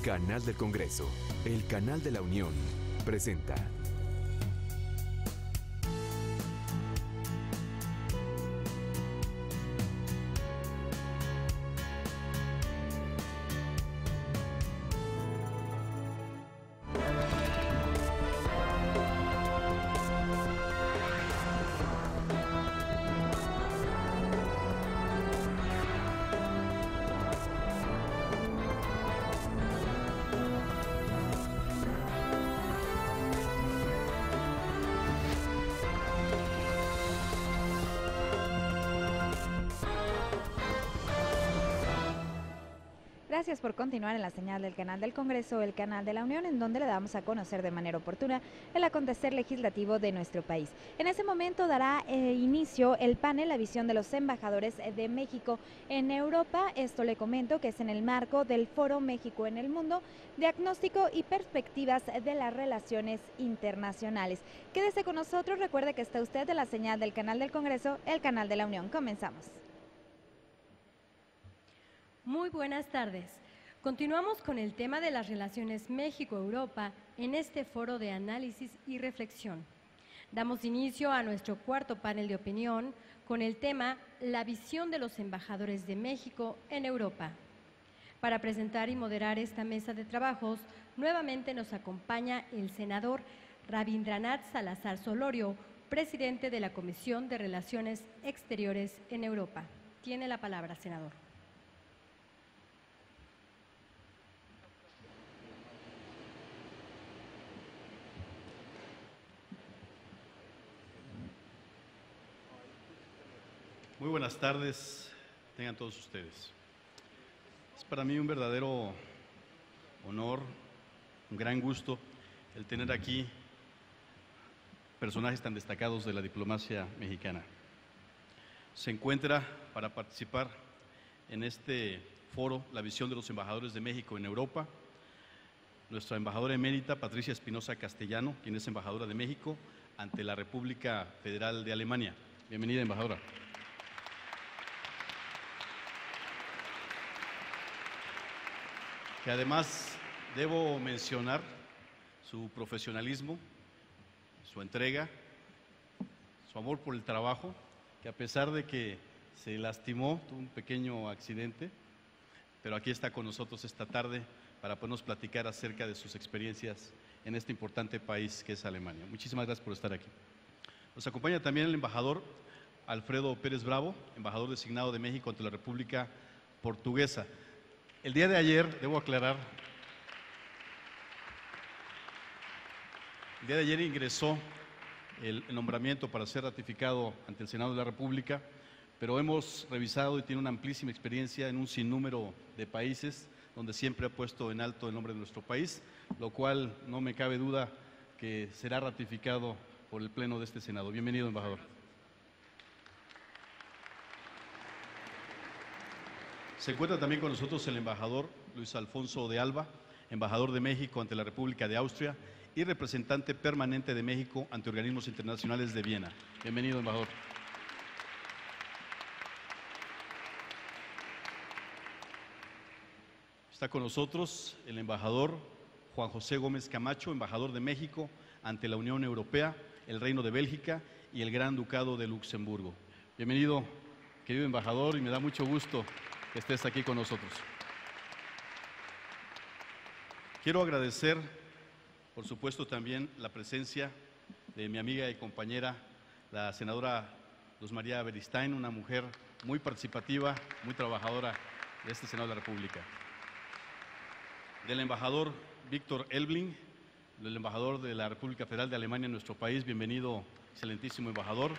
Canal del Congreso, el canal de la Unión, presenta. Gracias por continuar en la señal del canal del Congreso, el canal de la Unión, en donde le damos a conocer de manera oportuna el acontecer legislativo de nuestro país. En ese momento dará inicio el panel La visión de los embajadores de México en Europa. Esto le comento que es en el marco del Foro México en el Mundo, diagnóstico y perspectivas de las relaciones internacionales. Quédese con nosotros, recuerde que está usted de la señal del canal del Congreso, el canal de la Unión. Comenzamos. Muy buenas tardes. Continuamos con el tema de las relaciones México-Europa en este foro de análisis y reflexión. Damos inicio a nuestro cuarto panel de opinión con el tema La visión de los embajadores de México en Europa. Para presentar y moderar esta mesa de trabajos, nuevamente nos acompaña el senador Rabindranath Salazar Solorio, presidente de la Comisión de Relaciones Exteriores en Europa. Tiene la palabra, senador. Muy buenas tardes, tengan todos ustedes. Es para mí un verdadero honor, un gran gusto el tener aquí personajes tan destacados de la diplomacia mexicana. Se encuentra para participar en este foro La visión de los embajadores de México en Europa, nuestra embajadora emérita Patricia Espinosa Castellano, quien es embajadora de México ante la República Federal de Alemania. Bienvenida, embajadora. Que además debo mencionar su profesionalismo, su entrega, su amor por el trabajo, que a pesar de que se lastimó, tuvo un pequeño accidente, pero aquí está con nosotros esta tarde para podernos platicar acerca de sus experiencias en este importante país que es Alemania. Muchísimas gracias por estar aquí. Nos acompaña también el embajador Alfredo Pérez Bravo, embajador designado de México ante la República Portuguesa. El día de ayer, debo aclarar, el día de ayer ingresó el nombramiento para ser ratificado ante el Senado de la República, pero hemos revisado y tiene una amplísima experiencia en un sinnúmero de países donde siempre ha puesto en alto el nombre de nuestro país, lo cual no me cabe duda que será ratificado por el Pleno de este Senado. Bienvenido, embajador. Se encuentra también con nosotros el embajador Luis Alfonso de Alba, embajador de México ante la República de Austria y representante permanente de México ante organismos internacionales de Viena. Bienvenido, embajador. Está con nosotros el embajador Juan José Gómez Camacho, embajador de México ante la Unión Europea, el Reino de Bélgica y el Gran Ducado de Luxemburgo. Bienvenido, querido embajador, y me da mucho gusto que estés aquí con nosotros. Quiero agradecer, por supuesto, también la presencia de mi amiga y compañera, la senadora Luz María Beristain, una mujer muy participativa, muy trabajadora de este Senado de la República. Del embajador Víctor Elbling, del embajador de la República Federal de Alemania en nuestro país. Bienvenido, excelentísimo embajador.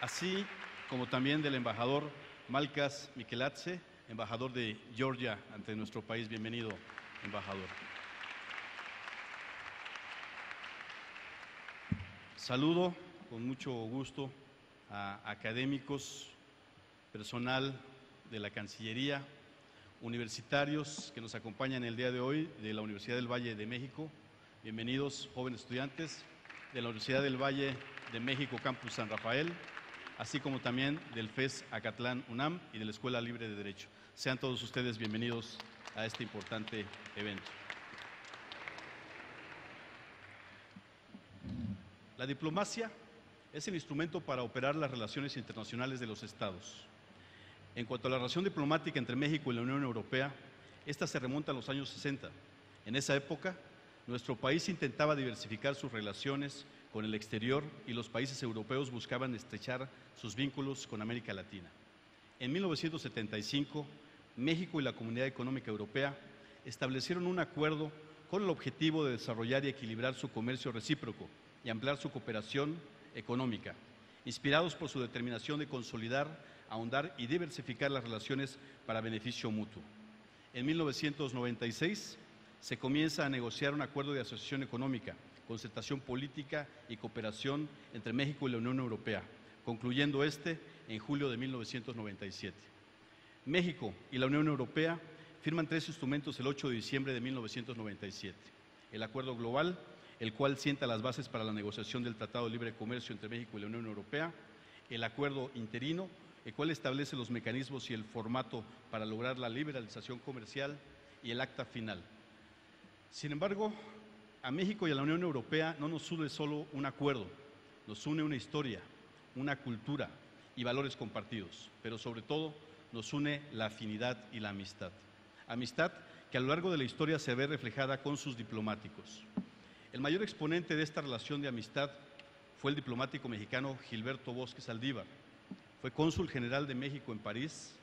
Así como también del embajador Malkas Mikeladze, embajador de Georgia ante nuestro país. Bienvenido, embajador. Saludo con mucho gusto a académicos, personal de la Cancillería, universitarios que nos acompañan el día de hoy de la Universidad del Valle de México. Bienvenidos, jóvenes estudiantes de la Universidad del Valle de México, Campus San Rafael, así como también del FES Acatlán UNAM y de la Escuela Libre de Derecho. Sean todos ustedes bienvenidos a este importante evento. La diplomacia es el instrumento para operar las relaciones internacionales de los Estados. En cuanto a la relación diplomática entre México y la Unión Europea, esta se remonta a los años 60. En esa época, nuestro país intentaba diversificar sus relaciones con el exterior y los países europeos buscaban estrechar sus vínculos con América Latina. En 1975, México y la Comunidad Económica Europea establecieron un acuerdo con el objetivo de desarrollar y equilibrar su comercio recíproco y ampliar su cooperación económica, inspirados por su determinación de consolidar, ahondar y diversificar las relaciones para beneficio mutuo. En 1996 se comienza a negociar un acuerdo de asociación económica, concertación política y cooperación entre México y la Unión Europea, concluyendo este en julio de 1997. México y la Unión Europea firman 3 instrumentos el 8 de diciembre de 1997. El Acuerdo Global, el cual sienta las bases para la negociación del Tratado de Libre Comercio entre México y la Unión Europea. El Acuerdo Interino, el cual establece los mecanismos y el formato para lograr la liberalización comercial, y el Acta Final. Sin embargo, a México y a la Unión Europea no nos une solo un acuerdo, nos une una historia, una cultura y valores compartidos, pero sobre todo nos une la afinidad y la amistad. Amistad que a lo largo de la historia se ve reflejada con sus diplomáticos. El mayor exponente de esta relación de amistad fue el diplomático mexicano Gilberto Bosque Saldívar. Fue cónsul general de México en París,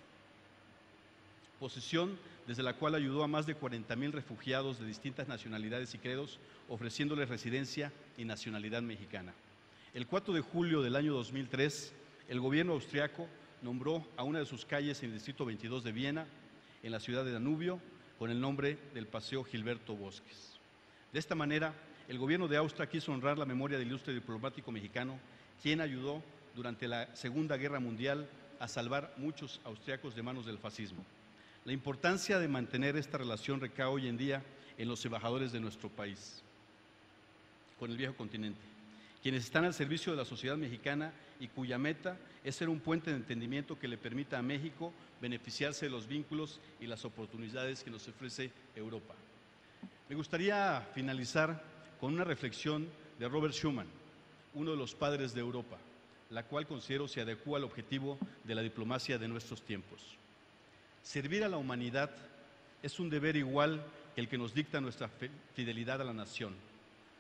posición desde la cual ayudó a más de 40,000 refugiados de distintas nacionalidades y credos, ofreciéndoles residencia y nacionalidad mexicana. El 4 de julio del año 2003, el gobierno austriaco nombró a una de sus calles en el distrito 22 de Viena, en la ciudad de Danubio, con el nombre del Paseo Gilberto Bosques. De esta manera, el gobierno de Austria quiso honrar la memoria del ilustre diplomático mexicano, quien ayudó durante la Segunda Guerra Mundial a salvar muchos austriacos de manos del fascismo. La importancia de mantener esta relación recae hoy en día en los embajadores de nuestro país con el viejo continente, quienes están al servicio de la sociedad mexicana y cuya meta es ser un puente de entendimiento que le permita a México beneficiarse de los vínculos y las oportunidades que nos ofrece Europa. Me gustaría finalizar con una reflexión de Robert Schuman, uno de los padres de Europa, la cual considero se adecua al objetivo de la diplomacia de nuestros tiempos. Servir a la humanidad es un deber igual que el que nos dicta nuestra fidelidad a la nación.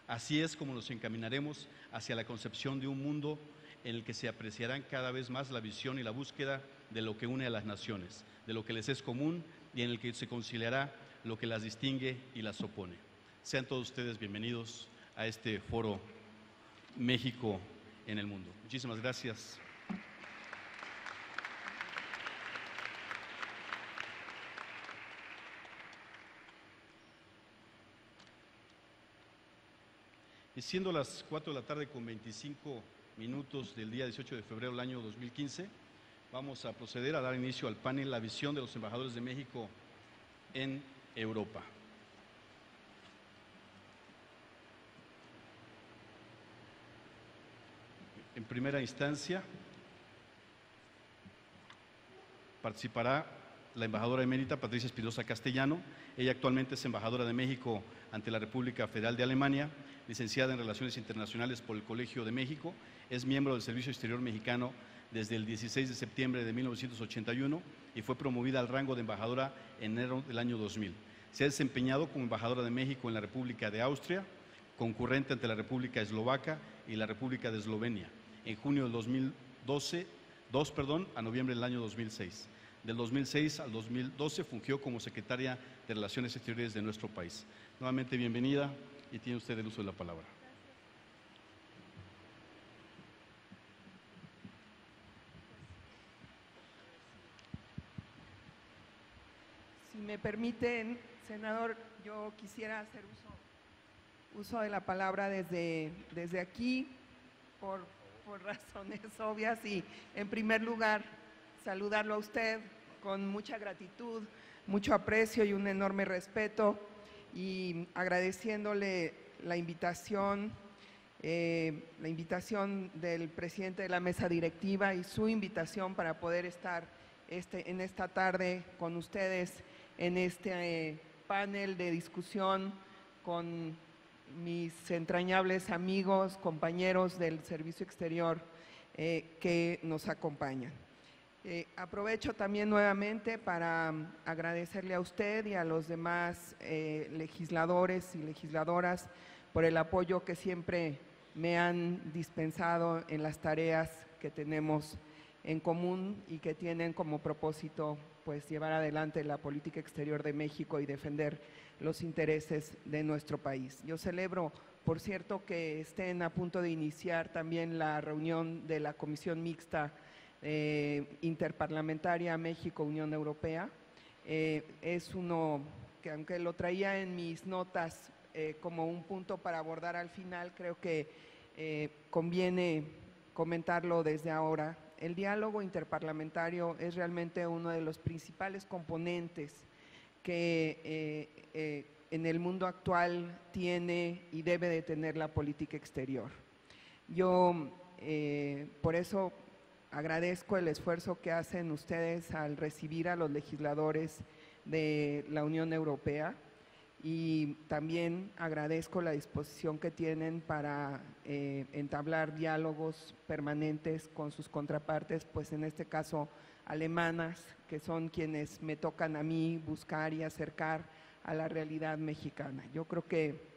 Así es como nos encaminaremos hacia la concepción de un mundo en el que se apreciarán cada vez más la visión y la búsqueda de lo que une a las naciones, de lo que les es común y en el que se conciliará lo que las distingue y las opone. Sean todos ustedes bienvenidos a este foro México en el mundo. Muchísimas gracias. Y siendo las 4 de la tarde con 25 minutos del día 18 de febrero del año 2015, vamos a proceder a dar inicio al panel La visión de los embajadores de México en Europa. En primera instancia, participará la embajadora emérita Patricia Espinosa Castellano. Ella actualmente es embajadora de México ante la República Federal de Alemania, licenciada en Relaciones Internacionales por el Colegio de México, es miembro del Servicio Exterior Mexicano desde el 16 de septiembre de 1981 y fue promovida al rango de embajadora en enero del año 2000. Se ha desempeñado como embajadora de México en la República de Austria, concurrente ante la República Eslovaca y la República de Eslovenia, en junio del 2012 a noviembre del año 2006. Del 2006 al 2012 fungió como secretaria de Relaciones Exteriores de nuestro país. Nuevamente bienvenida y tiene usted el uso de la palabra. Si me permiten, senador, yo quisiera hacer uso de la palabra desde aquí por razones obvias y, en primer lugar, saludarlo a usted con mucha gratitud, mucho aprecio y un enorme respeto, y agradeciéndole la invitación del presidente de la mesa directiva y su invitación para poder estar en esta tarde con ustedes en este panel de discusión con mis entrañables amigos, compañeros del Servicio Exterior que nos acompañan. Aprovecho también nuevamente para agradecerle a usted y a los demás legisladores y legisladoras por el apoyo que siempre me han dispensado en las tareas que tenemos en común y que tienen como propósito pues llevar adelante la política exterior de México y defender los intereses de nuestro país. Yo celebro, por cierto, que estén a punto de iniciar también la reunión de la Comisión Mixta Interparlamentaria México-Unión Europea. Es uno que, aunque lo traía en mis notas como un punto para abordar al final, creo que conviene comentarlo desde ahora. El diálogo interparlamentario es realmente uno de los principales componentes que en el mundo actual tiene y debe de tener la política exterior. Yo por eso agradezco el esfuerzo que hacen ustedes al recibir a los legisladores de la Unión Europea y también agradezco la disposición que tienen para entablar diálogos permanentes con sus contrapartes, pues en este caso alemanas, que son quienes me tocan a mí buscar y acercar a la realidad mexicana. Yo creo que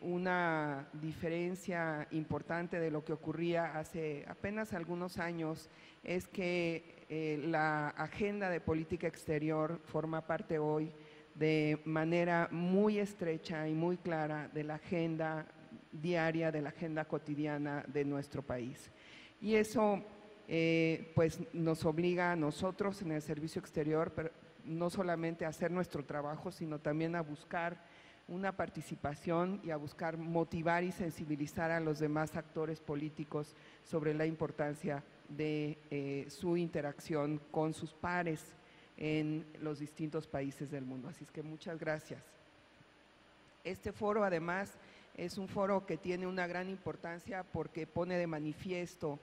una diferencia importante de lo que ocurría hace apenas algunos años es que la agenda de política exterior forma parte hoy de manera muy estrecha y muy clara de la agenda diaria, de la agenda cotidiana de nuestro país. Y eso pues nos obliga a nosotros en el servicio exterior, pero no solamente a hacer nuestro trabajo, sino también a buscar una participación y a buscar motivar y sensibilizar a los demás actores políticos sobre la importancia de su interacción con sus pares en los distintos países del mundo. Así es que muchas gracias. Este foro además es un foro que tiene una gran importancia porque pone de manifiesto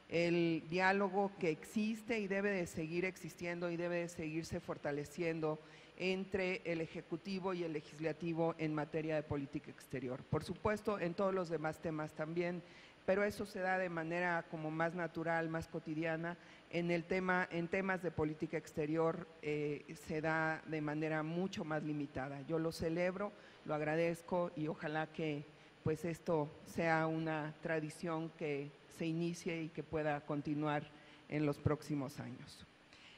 el diálogo que existe y debe de seguir existiendo y debe de seguirse fortaleciendo entre el Ejecutivo y el Legislativo en materia de política exterior. Por supuesto, en todos los demás temas también, pero eso se da de manera como más natural, más cotidiana. En temas de política exterior se da de manera mucho más limitada. Yo lo celebro, lo agradezco y ojalá que pues esto sea una tradición que se inicie y que pueda continuar en los próximos años.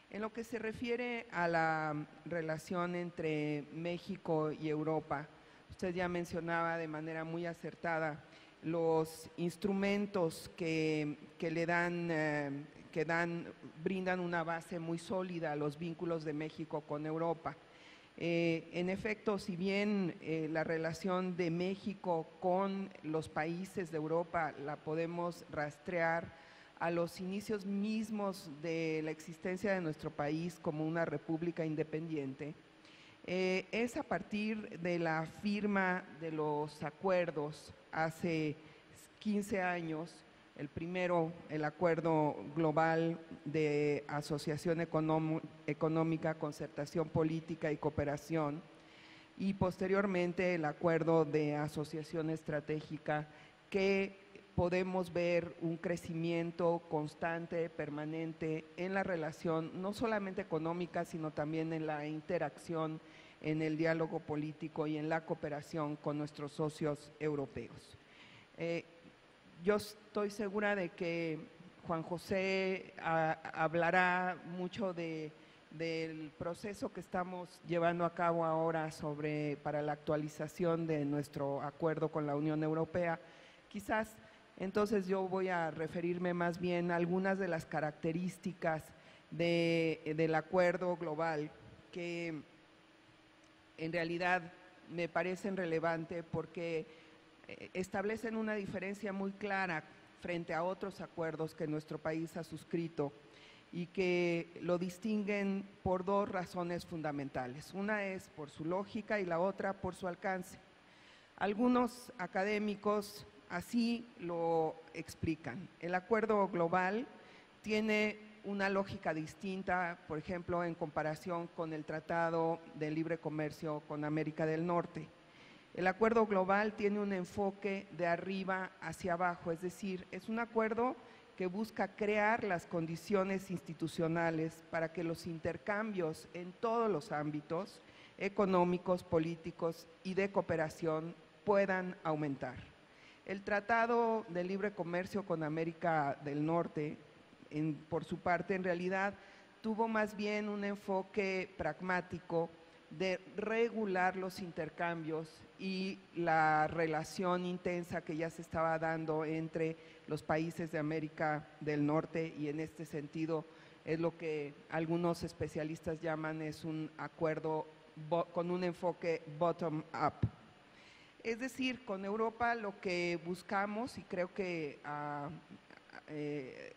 En lo que se refiere a la relación entre México y Europa, usted ya mencionaba de manera muy acertada los instrumentos que brindan una base muy sólida a los vínculos de México con Europa. En efecto, si bien la relación de México con los países de Europa la podemos rastrear a los inicios mismos de la existencia de nuestro país como una república independiente, es a partir de la firma de los acuerdos hace 15 años, el primero, el Acuerdo Global de Asociación Económica, Concertación Política y Cooperación, y posteriormente el Acuerdo de Asociación Estratégica, que podemos ver un crecimiento constante, permanente en la relación, no solamente económica, sino también en la interacción, en el diálogo político y en la cooperación con nuestros socios europeos. Yo estoy segura de que Juan José hablará mucho del proceso que estamos llevando a cabo ahora para la actualización de nuestro acuerdo con la Unión Europea. Quizás entonces yo voy a referirme más bien a algunas de las características del acuerdo global que en realidad me parecen relevantes porque establecen una diferencia muy clara frente a otros acuerdos que nuestro país ha suscrito y que lo distinguen por dos razones fundamentales. Una es por su lógica y la otra por su alcance. Algunos académicos así lo explican. El acuerdo global tiene una lógica distinta, por ejemplo, en comparación con el Tratado de Libre Comercio con América del Norte. El acuerdo global tiene un enfoque de arriba hacia abajo, es decir, es un acuerdo que busca crear las condiciones institucionales para que los intercambios en todos los ámbitos económicos, políticos y de cooperación puedan aumentar. El Tratado de Libre Comercio con América del Norte, por su parte, en realidad tuvo más bien un enfoque pragmático de regular los intercambios y la relación intensa que ya se estaba dando entre los países de América del Norte, y en este sentido es lo que algunos especialistas llaman es un acuerdo con un enfoque bottom-up. Es decir, con Europa lo que buscamos, y creo que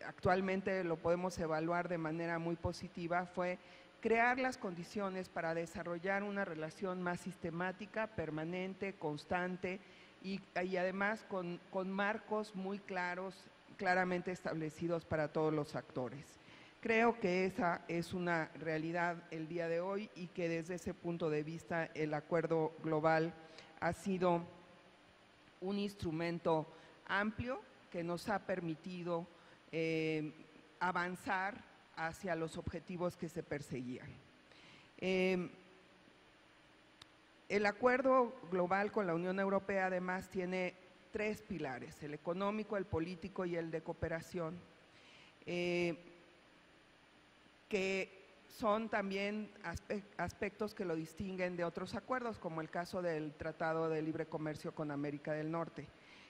actualmente lo podemos evaluar de manera muy positiva, fue crear las condiciones para desarrollar una relación más sistemática, permanente, constante y además con marcos muy claros, claramente establecidos para todos los actores. Creo que esa es una realidad el día de hoy y que desde ese punto de vista el acuerdo global ha sido un instrumento amplio que nos ha permitido avanzar hacia los objetivos que se perseguían. El acuerdo global con la Unión Europea además tiene 3 pilares, el económico, el político y el de cooperación, que son también aspectos que lo distinguen de otros acuerdos, como el caso del Tratado de Libre Comercio con América del Norte.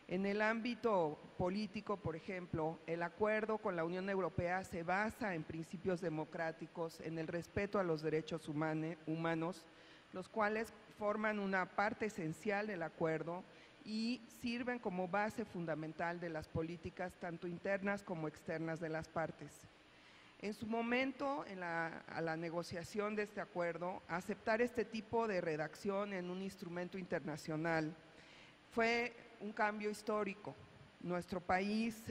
En el ámbito político, por ejemplo, el acuerdo con la Unión Europea se basa en principios democráticos, en el respeto a los derechos humanos, los cuales forman una parte esencial del acuerdo y sirven como base fundamental de las políticas tanto internas como externas de las partes. En su momento, a la negociación de este acuerdo, aceptar este tipo de redacción en un instrumento internacional fue un cambio histórico. Nuestro país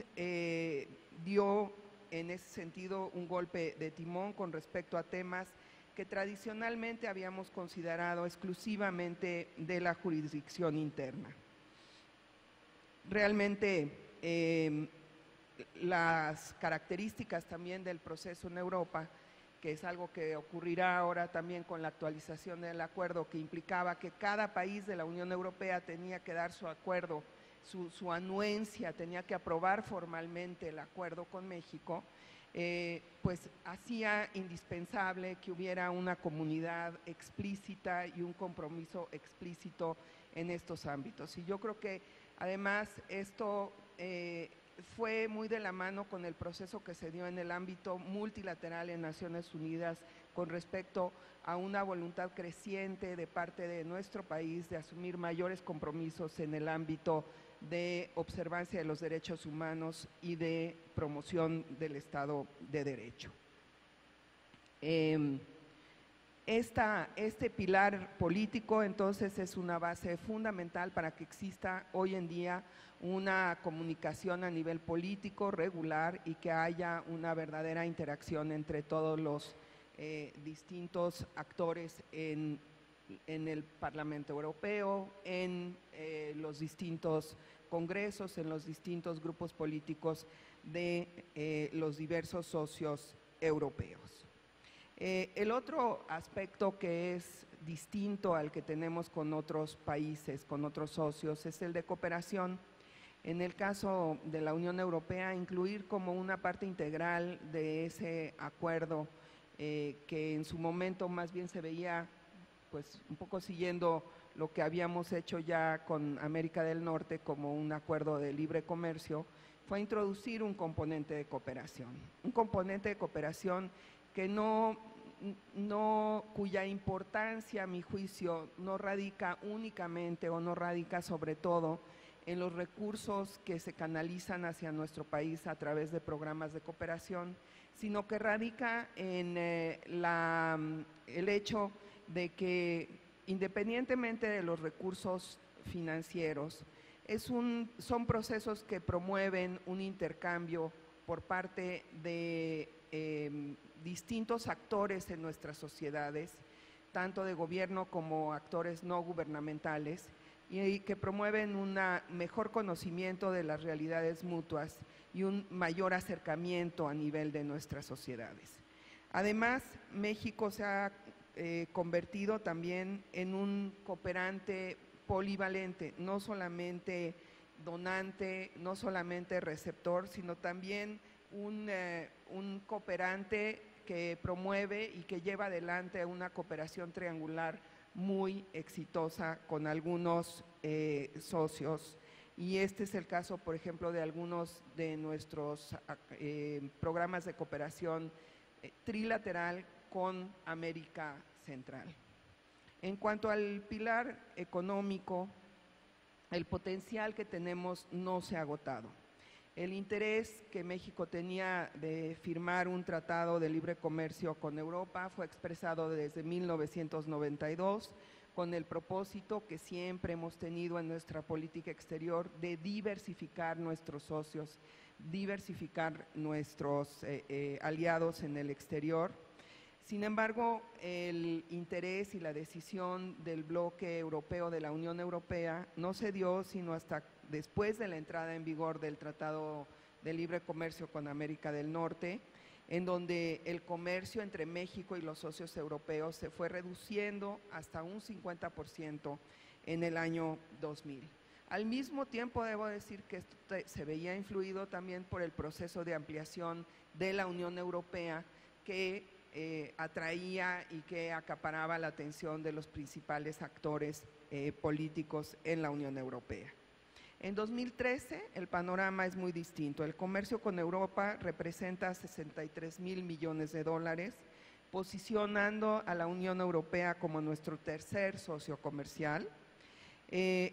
dio en ese sentido un golpe de timón con respecto a temas que tradicionalmente habíamos considerado exclusivamente de la jurisdicción interna. Realmente las características también del proceso en Europa, que es algo que ocurrirá ahora también con la actualización del acuerdo, que implicaba que cada país de la Unión Europea tenía que dar su acuerdo, su anuencia, tenía que aprobar formalmente el acuerdo con México, pues hacía indispensable que hubiera una comunidad explícita y un compromiso explícito en estos ámbitos. Y yo creo que además esto fue muy de la mano con el proceso que se dio en el ámbito multilateral en Naciones Unidas con respecto a una voluntad creciente de parte de nuestro país de asumir mayores compromisos en el ámbito de observancia de los derechos humanos y de promoción del Estado de Derecho. Este pilar político entonces es una base fundamental para que exista hoy en día una comunicación a nivel político regular y que haya una verdadera interacción entre todos los distintos actores en el Parlamento Europeo, en los distintos congresos, en los distintos grupos políticos de los diversos socios europeos. El otro aspecto que es distinto al que tenemos con otros países, con otros socios, es el de cooperación. En el caso de la Unión Europea, incluir como una parte integral de ese acuerdo que en su momento más bien se veía pues un poco siguiendo lo que habíamos hecho ya con América del Norte como un acuerdo de libre comercio, fue introducir un componente de cooperación que cuya importancia, a mi juicio, no radica únicamente o no radica sobre todo en los recursos que se canalizan hacia nuestro país a través de programas de cooperación, sino que radica en el hecho de que independientemente de los recursos financieros, son procesos que promueven un intercambio por parte de distintos actores en nuestras sociedades, tanto de gobierno como actores no gubernamentales, y que promueven un mejor conocimiento de las realidades mutuas y un mayor acercamiento a nivel de nuestras sociedades. Además, México se ha convertido también en un cooperante polivalente, no solamente donante, no solamente receptor, sino también un cooperante que promueve y que lleva adelante una cooperación triangular muy exitosa con algunos socios. Y este es el caso, por ejemplo, de algunos de nuestros programas de cooperación trilateral con América Central. En cuanto al pilar económico, el potencial que tenemos no se ha agotado. El interés que México tenía de firmar un tratado de libre comercio con Europa fue expresado desde 1992 con el propósito que siempre hemos tenido en nuestra política exterior de diversificar nuestros socios, diversificar nuestros aliados en el exterior. Sin embargo, el interés y la decisión del bloque europeo, de la Unión Europea, no se dio sino hasta después de la entrada en vigor del Tratado de Libre Comercio con América del Norte, en donde el comercio entre México y los socios europeos se fue reduciendo hasta un 50% en el año 2000. Al mismo tiempo, debo decir que esto se veía influido también por el proceso de ampliación de la Unión Europea que atraía y que acaparaba la atención de los principales actores políticos en la Unión Europea. En 2013 el panorama es muy distinto. El comercio con Europa representa 63,000 millones de dólares, posicionando a la Unión Europea como nuestro tercer socio comercial.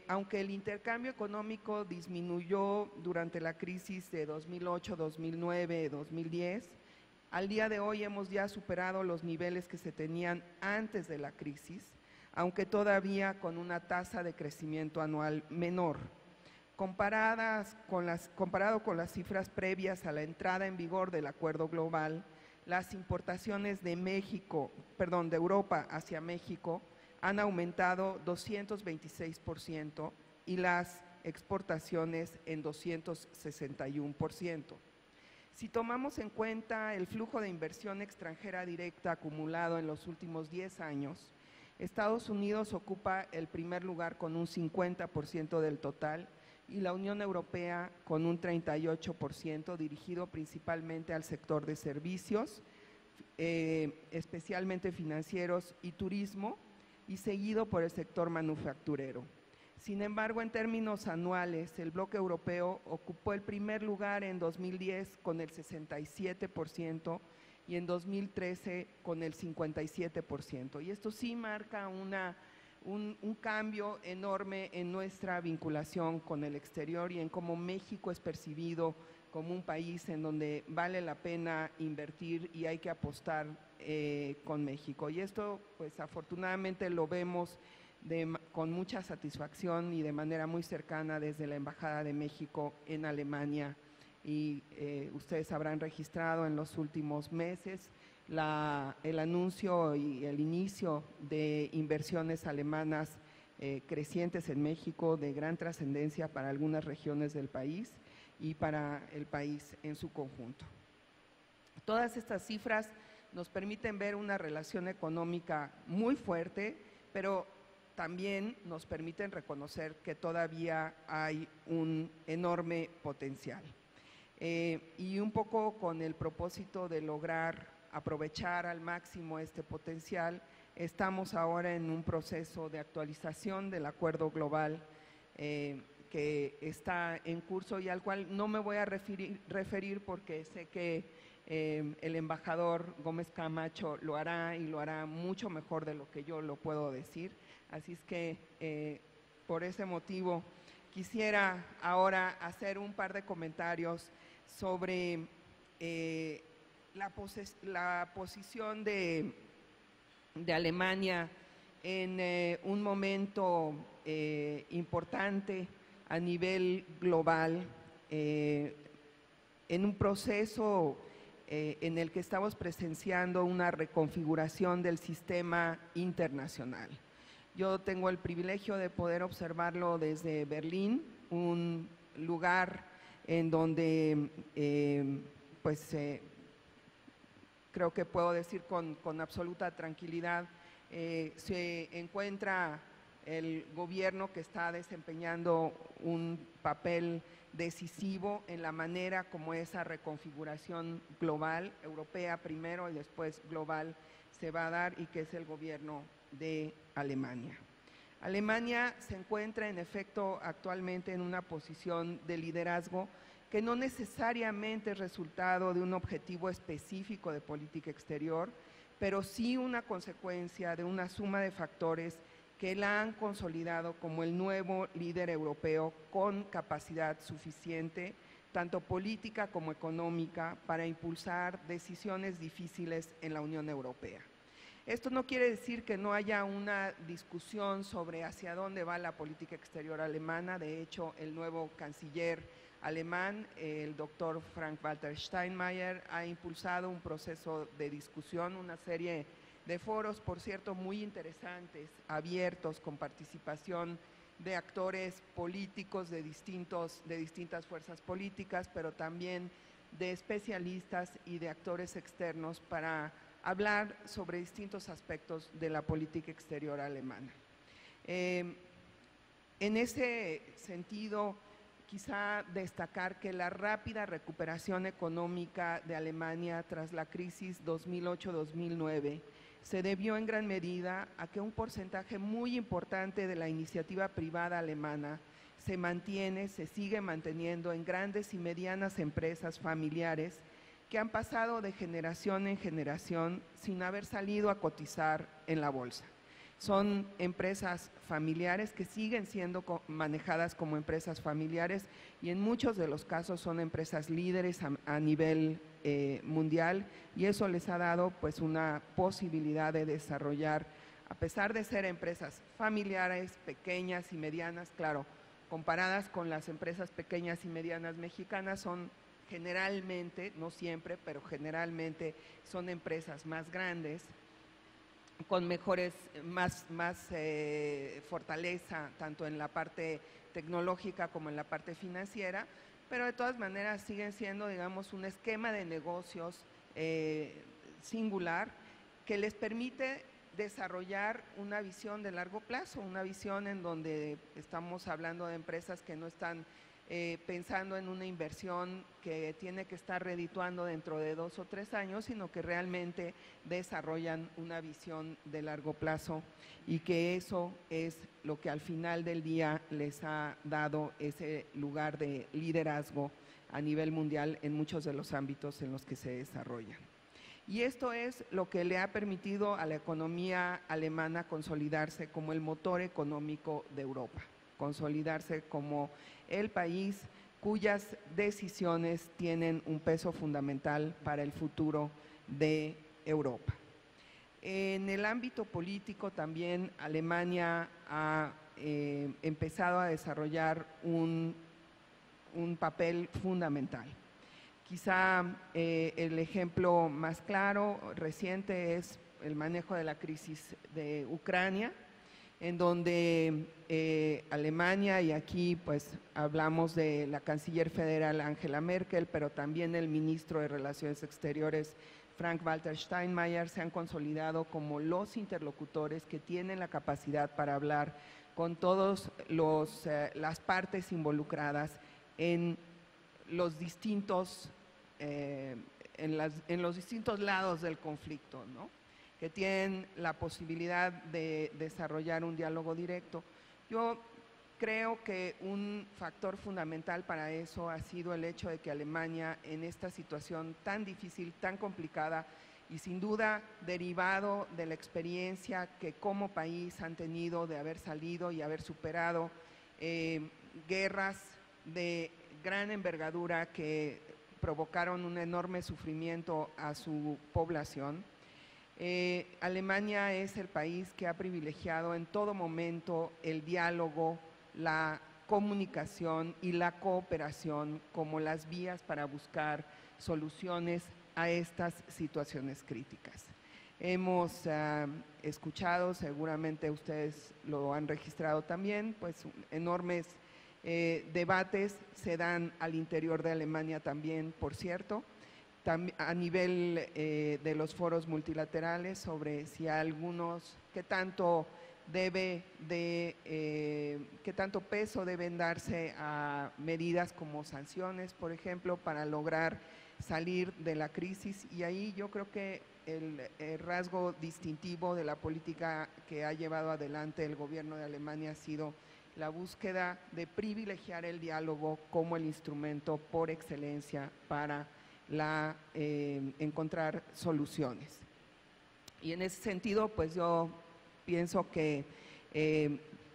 Aunque el intercambio económico disminuyó durante la crisis de 2008, 2009, 2010, al día de hoy hemos ya superado los niveles que se tenían antes de la crisis, aunque todavía con una tasa de crecimiento anual menor. Comparado con las cifras previas a la entrada en vigor del acuerdo global, las importaciones de Europa hacia México han aumentado 226% y las exportaciones en 261%. Si tomamos en cuenta el flujo de inversión extranjera directa acumulado en los últimos 10 años, Estados Unidos ocupa el primer lugar con un 50% del total y la Unión Europea con un 38%, dirigido principalmente al sector de servicios, especialmente financieros y turismo, y seguido por el sector manufacturero. Sin embargo, en términos anuales, el bloque europeo ocupó el primer lugar en 2010 con el 67% y en 2013 con el 57%. Y esto sí marca un cambio enorme en nuestra vinculación con el exterior y en cómo México es percibido como un país en donde vale la pena invertir y hay que apostar con México. Y esto, pues afortunadamente lo vemos con mucha satisfacción y de manera muy cercana desde la Embajada de México en Alemania. Y ustedes habrán registrado en los últimos meses el anuncio y el inicio de inversiones alemanas crecientes en México, de gran trascendencia para algunas regiones del país y para el país en su conjunto. Todas estas cifras nos permiten ver una relación económica muy fuerte, pero también nos permiten reconocer que todavía hay un enorme potencial. Y un poco con el propósito de lograr aprovechar al máximo este potencial, estamos ahora en un proceso de actualización del acuerdo global que está en curso y al cual no me voy a referir porque sé que el embajador Gómez Camacho lo hará y lo hará mucho mejor de lo que yo lo puedo decir. Así es que por ese motivo quisiera ahora hacer un par de comentarios sobre la posición de Alemania en un momento importante a nivel global. en un proceso en el que estamos presenciando una reconfiguración del sistema internacional. Yo tengo el privilegio de poder observarlo desde Berlín, un lugar en donde creo que puedo decir con absoluta tranquilidad, se encuentra el gobierno que está desempeñando un papel decisivo en la manera como esa reconfiguración global, europea primero y después global, se va a dar, y que es el gobierno de Alemania. Alemania se encuentra en efecto actualmente en una posición de liderazgo que no necesariamente es resultado de un objetivo específico de política exterior, pero sí una consecuencia de una suma de factores que la han consolidado como el nuevo líder europeo con capacidad suficiente, tanto política como económica, para impulsar decisiones difíciles en la Unión Europea. Esto no quiere decir que no haya una discusión sobre hacia dónde va la política exterior alemana. De hecho, el nuevo canciller alemán, el doctor Frank-Walter Steinmeier, ha impulsado un proceso de discusión, una serie de foros, por cierto, muy interesantes, abiertos, con participación de actores políticos de distintas fuerzas políticas, pero también de especialistas y de actores externos para hablar sobre distintos aspectos de la política exterior alemana. En ese sentido, quizá destacar que la rápida recuperación económica de Alemania tras la crisis 2008-2009 se debió en gran medida a que un porcentaje muy importante de la iniciativa privada alemana se sigue manteniendo en grandes y medianas empresas familiares que han pasado de generación en generación sin haber salido a cotizar en la bolsa. Son empresas familiares que siguen siendo manejadas como empresas familiares, y en muchos de los casos son empresas líderes a nivel mundial, y eso les ha dado pues una posibilidad de desarrollar, a pesar de ser empresas familiares, pequeñas y medianas, claro, comparadas con las empresas pequeñas y medianas mexicanas, son generalmente, no siempre, pero generalmente son empresas más grandes, con más fortaleza, tanto en la parte tecnológica como en la parte financiera, pero de todas maneras siguen siendo, digamos, un esquema de negocios singular que les permite desarrollar una visión de largo plazo, una visión en donde estamos hablando de empresas que no están pensando en una inversión que tiene que estar redituando dentro de 2 o 3 años, sino que realmente desarrollan una visión de largo plazo, y que eso es lo que al final del día les ha dado ese lugar de liderazgo a nivel mundial en muchos de los ámbitos en los que se desarrollan. Y esto es lo que le ha permitido a la economía alemana consolidarse como el motor económico de Europa, consolidarse como el país cuyas decisiones tienen un peso fundamental para el futuro de Europa. En el ámbito político también Alemania ha empezado a desarrollar un papel fundamental. Quizá el ejemplo más claro, reciente, es el manejo de la crisis de Ucrania, en donde Alemania, y aquí pues hablamos de la canciller federal Angela Merkel, pero también el ministro de Relaciones Exteriores Frank-Walter Steinmeier, se han consolidado como los interlocutores que tienen la capacidad para hablar con todas las partes involucradas en los distintos lados del conflicto, ¿no?, que tienen la posibilidad de desarrollar un diálogo directo. Yo creo que un factor fundamental para eso ha sido el hecho de que Alemania, en esta situación tan difícil, tan complicada, y sin duda derivado de la experiencia que como país han tenido de haber salido y haber superado guerras de gran envergadura que provocaron un enorme sufrimiento a su población, Alemania es el país que ha privilegiado en todo momento el diálogo, la comunicación y la cooperación como las vías para buscar soluciones a estas situaciones críticas. Hemos escuchado, seguramente ustedes lo han registrado también, pues enormes debates se dan al interior de Alemania también, por cierto, a nivel de los foros multilaterales sobre si algunos, qué tanto peso deben darse a medidas como sanciones, por ejemplo, para lograr salir de la crisis. Y ahí yo creo que el rasgo distintivo de la política que ha llevado adelante el gobierno de Alemania ha sido la búsqueda de privilegiar el diálogo como el instrumento por excelencia para encontrar soluciones. Y en ese sentido, pues yo pienso que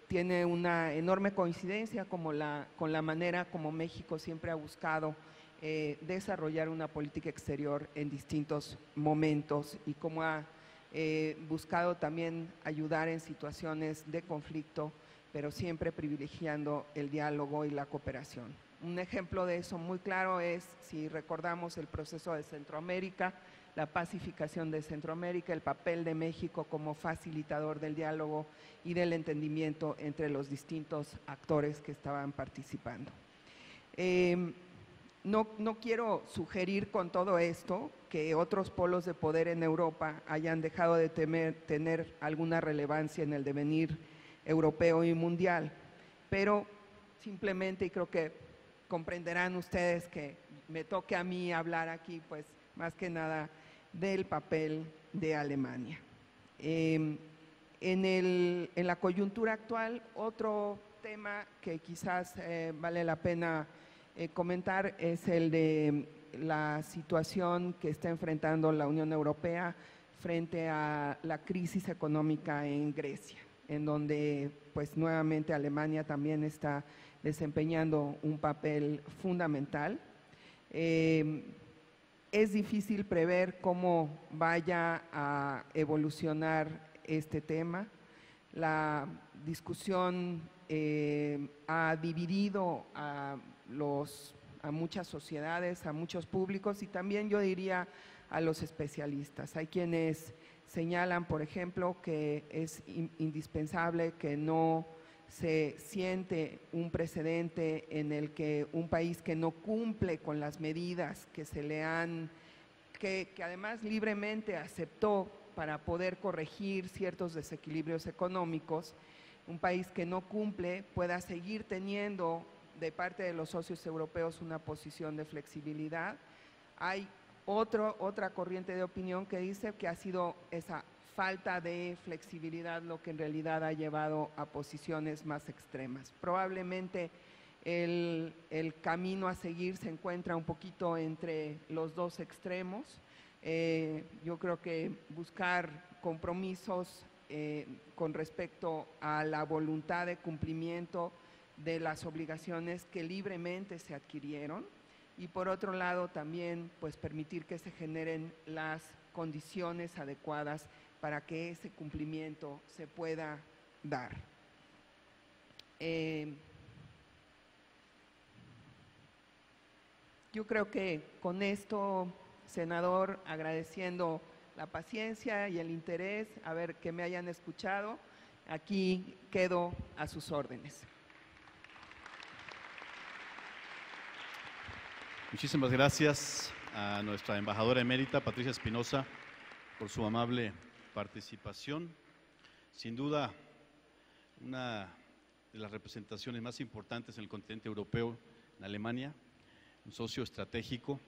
tiene una enorme coincidencia con la manera como México siempre ha buscado desarrollar una política exterior en distintos momentos y cómo ha buscado también ayudar en situaciones de conflicto, pero siempre privilegiando el diálogo y la cooperación. Un ejemplo de eso muy claro es, si recordamos, el proceso de Centroamérica, la pacificación de Centroamérica, el papel de México como facilitador del diálogo y del entendimiento entre los distintos actores que estaban participando. No quiero sugerir con todo esto que otros polos de poder en Europa hayan dejado de tener alguna relevancia en el devenir europeo y mundial, pero simplemente, y creo que comprenderán ustedes que me toque a mí hablar aquí, pues más que nada del papel de Alemania. En la coyuntura actual, otro tema que quizás vale la pena comentar es el de la situación que está enfrentando la Unión Europea frente a la crisis económica en Grecia, en donde pues nuevamente Alemania también está desempeñando un papel fundamental. Es difícil prever cómo vaya a evolucionar este tema. La discusión ha dividido a muchas sociedades, a muchos públicos y también yo diría a los especialistas. Hay quienes señalan, por ejemplo, que es indispensable que no se siente un precedente en el que un país que no cumple con las medidas que se le han, que además libremente aceptó para poder corregir ciertos desequilibrios económicos, un país que no cumple pueda seguir teniendo de parte de los socios europeos una posición de flexibilidad. Hay otra corriente de opinión que dice que ha sido esa falta de flexibilidad lo que en realidad ha llevado a posiciones más extremas. Probablemente el camino a seguir se encuentra un poquito entre los dos extremos. Yo creo que buscar compromisos con respecto a la voluntad de cumplimiento de las obligaciones que libremente se adquirieron y por otro lado también pues permitir que se generen las condiciones adecuadas para que ese cumplimiento se pueda dar. Yo creo que con esto, senador, agradeciendo la paciencia y el interés, a ver que me hayan escuchado, aquí quedo a sus órdenes. Muchísimas gracias a nuestra embajadora emérita, Patricia Espinosa, por su amable participación. Sin duda, una de las representaciones más importantes en el continente europeo, en Alemania, un socio estratégico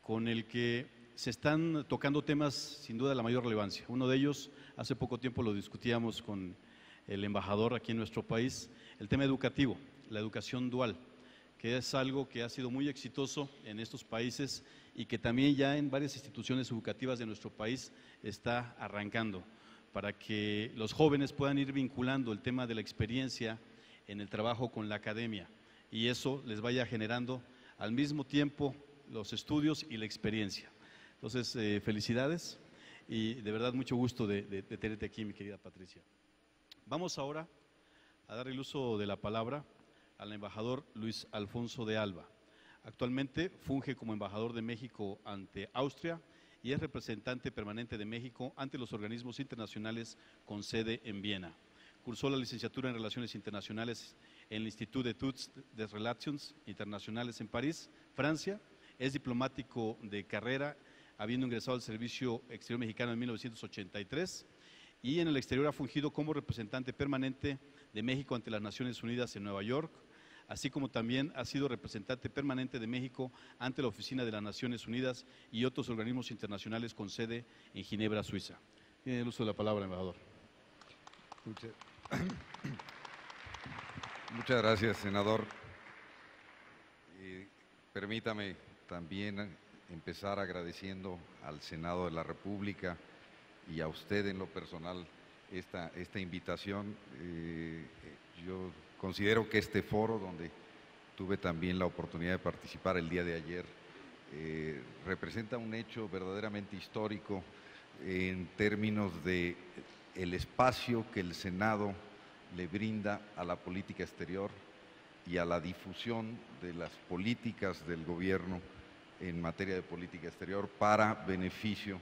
con el que se están tocando temas sin duda de la mayor relevancia. Uno de ellos, hace poco tiempo lo discutíamos con el embajador aquí en nuestro país, el tema educativo, la educación dual, que es algo que ha sido muy exitoso en estos países y que también ya en varias instituciones educativas de nuestro país está arrancando para que los jóvenes puedan ir vinculando el tema de la experiencia en el trabajo con la academia y eso les vaya generando al mismo tiempo los estudios y la experiencia. Entonces, felicidades y de verdad mucho gusto de tenerte aquí, mi querida Patricia. Vamos ahora a dar el uso de la palabra al embajador Luis Alfonso de Alba. Actualmente funge como embajador de México ante Austria y es representante permanente de México ante los organismos internacionales con sede en Viena. Cursó la licenciatura en Relaciones Internacionales en el Institut d'études des Relations Internacionales en París, Francia. Es diplomático de carrera, habiendo ingresado al Servicio Exterior Mexicano en 1983, y en el exterior ha fungido como representante permanente de México ante las Naciones Unidas en Nueva York, así como también ha sido representante permanente de México ante la Oficina de las Naciones Unidas y otros organismos internacionales con sede en Ginebra, Suiza. Tiene el uso de la palabra, embajador. Muchas gracias, senador. Permítame también empezar agradeciendo al Senado de la República y a usted en lo personal esta invitación. Yo considero que este foro, donde tuve también la oportunidad de participar el día de ayer, representa un hecho verdaderamente histórico en términos de el espacio que el Senado le brinda a la política exterior y a la difusión de las políticas del gobierno en materia de política exterior para beneficio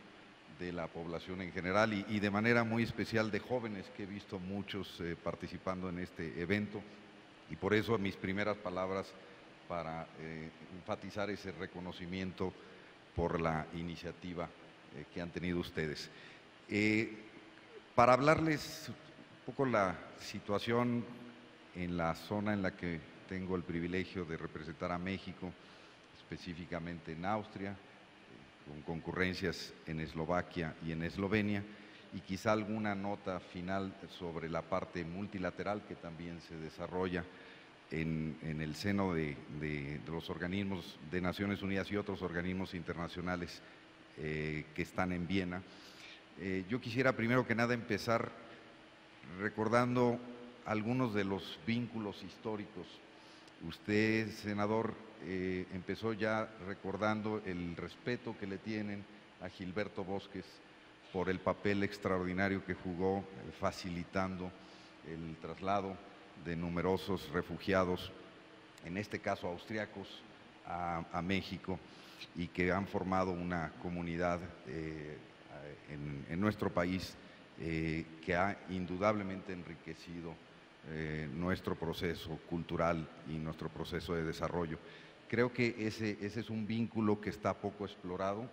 de la población en general y de manera muy especial de jóvenes, que he visto muchos participando en este evento, y por eso mis primeras palabras para enfatizar ese reconocimiento por la iniciativa que han tenido ustedes. Para hablarles un poco la situación en la zona en la que tengo el privilegio de representar a México, específicamente en Austria, con concurrencias en Eslovaquia y en Eslovenia, y quizá alguna nota final sobre la parte multilateral que también se desarrolla en el seno de los organismos de Naciones Unidas y otros organismos internacionales que están en Viena. Yo quisiera primero que nada empezar recordando algunos de los vínculos históricos. Usted, senador, empezó ya recordando el respeto que le tienen a Gilberto Bosques por el papel extraordinario que jugó facilitando el traslado de numerosos refugiados, en este caso austriacos, a México, y que han formado una comunidad en nuestro país que ha indudablemente enriquecido nuestro proceso cultural y nuestro proceso de desarrollo. Creo que ese es un vínculo que está poco explorado,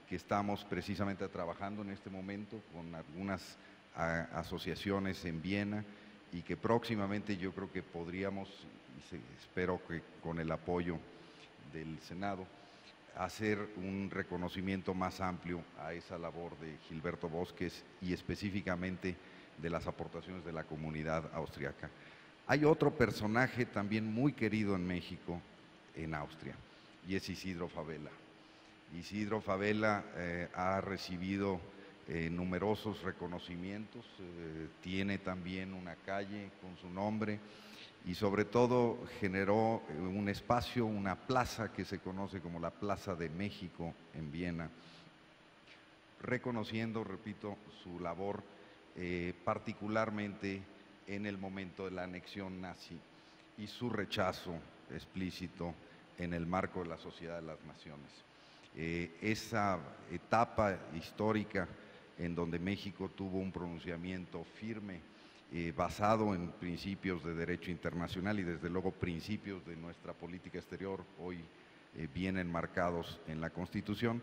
que estamos precisamente trabajando en este momento con algunas asociaciones en Viena, y que próximamente yo creo que podríamos, espero que con el apoyo del Senado, hacer un reconocimiento más amplio a esa labor de Gilberto Bosques y específicamente de las aportaciones de la comunidad austriaca. Hay otro personaje también muy querido en México, en Austria, y es Isidro Fabela. Isidro Fabela ha recibido numerosos reconocimientos, tiene también una calle con su nombre y sobre todo generó un espacio, una plaza que se conoce como la Plaza de México en Viena, reconociendo, repito, su labor particularmente en el momento de la anexión nazi y su rechazo explícito en el marco de la Sociedad de las Naciones. Esa etapa histórica en donde México tuvo un pronunciamiento firme, basado en principios de derecho internacional y desde luego principios de nuestra política exterior, hoy bien enmarcados en la Constitución,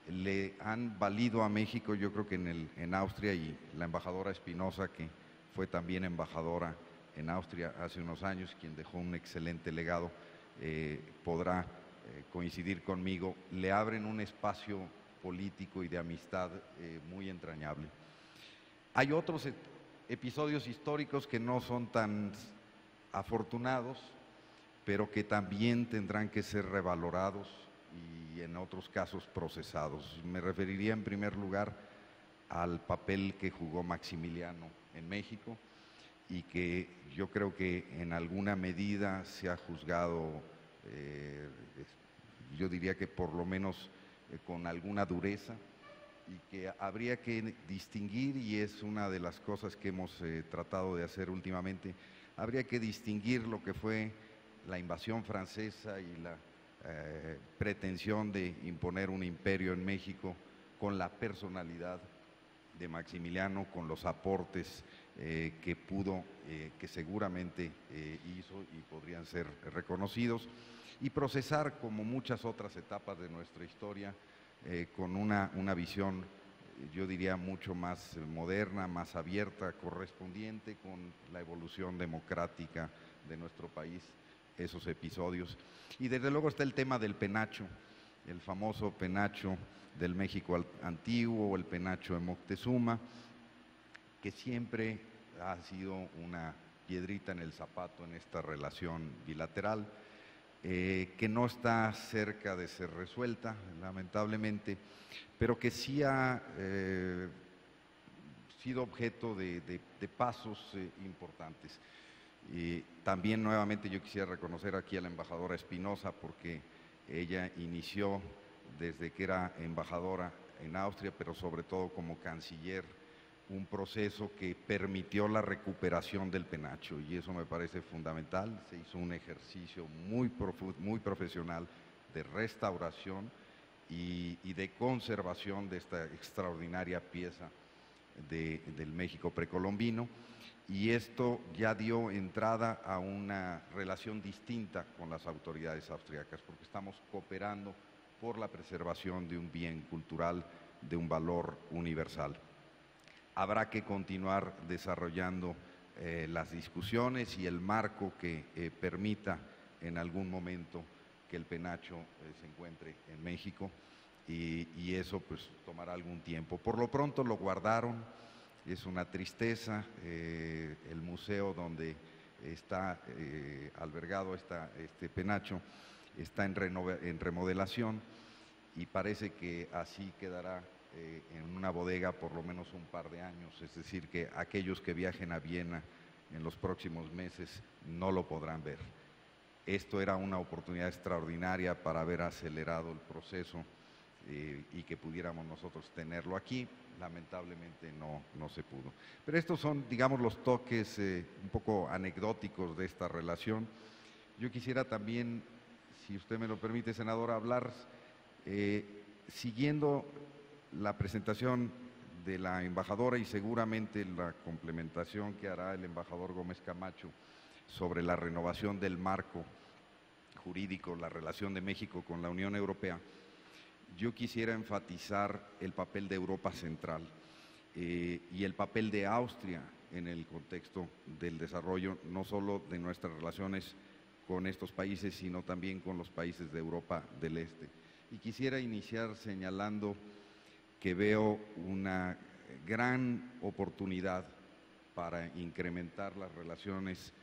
le han valido a México, yo creo que en Austria, y la embajadora Espinosa, que fue también embajadora en Austria hace unos años, quien dejó un excelente legado, podrá coincidir conmigo, le abren un espacio político y de amistad muy entrañable. Hay otros episodios históricos que no son tan afortunados, pero que también tendrán que ser revalorados y en otros casos procesados. Me referiría en primer lugar al papel que jugó Maximiliano en México y que yo creo que en alguna medida se ha juzgado, yo diría que por lo menos con alguna dureza, y que habría que distinguir, y es una de las cosas que hemos tratado de hacer últimamente, habría que distinguir lo que fue la invasión francesa y la pretensión de imponer un imperio en México con la personalidad de Maximiliano, con los aportes que pudo, que seguramente hizo y podrían ser reconocidos, y procesar, como muchas otras etapas de nuestra historia, con una visión, yo diría, mucho más moderna, más abierta, correspondiente con la evolución democrática de nuestro país, esos episodios. Y desde luego está el tema del penacho, el famoso penacho del México antiguo, el penacho de Moctezuma, que siempre ha sido una piedrita en el zapato en esta relación bilateral, que no está cerca de ser resuelta, lamentablemente, pero que sí ha sido objeto de pasos importantes. Y también nuevamente yo quisiera reconocer aquí a la embajadora Espinosa, porque ella inició desde que era embajadora en Austria, pero sobre todo como canciller, un proceso que permitió la recuperación del penacho, y eso me parece fundamental. Se hizo un ejercicio muy profesional de restauración y de conservación de esta extraordinaria pieza del México precolombino, y esto ya dio entrada a una relación distinta con las autoridades austriacas, porque estamos cooperando por la preservación de un bien cultural de un valor universal. Habrá que continuar desarrollando las discusiones y el marco que permita en algún momento que el penacho se encuentre en México, y eso pues tomará algún tiempo. Por lo pronto lo guardaron, es una tristeza. El museo donde está albergado este penacho está en remodelación, y parece que así quedará en una bodega por lo menos un par de años, es decir, que aquellos que viajen a Viena en los próximos meses no lo podrán ver. Esto era una oportunidad extraordinaria para haber acelerado el proceso y que pudiéramos nosotros tenerlo aquí. Lamentablemente no se pudo. Pero estos son, digamos, los toques un poco anecdóticos de esta relación. Yo quisiera también, si usted me lo permite, senadora, hablar, siguiendo la presentación de la embajadora y seguramente la complementación que hará el embajador Gómez Camacho sobre la renovación del marco jurídico, la relación de México con la Unión Europea, yo quisiera enfatizar el papel de Europa Central y el papel de Austria en el contexto del desarrollo, no solo de nuestras relaciones con estos países, sino también con los países de Europa del Este. Y quisiera iniciar señalando que veo una gran oportunidad para incrementar las relaciones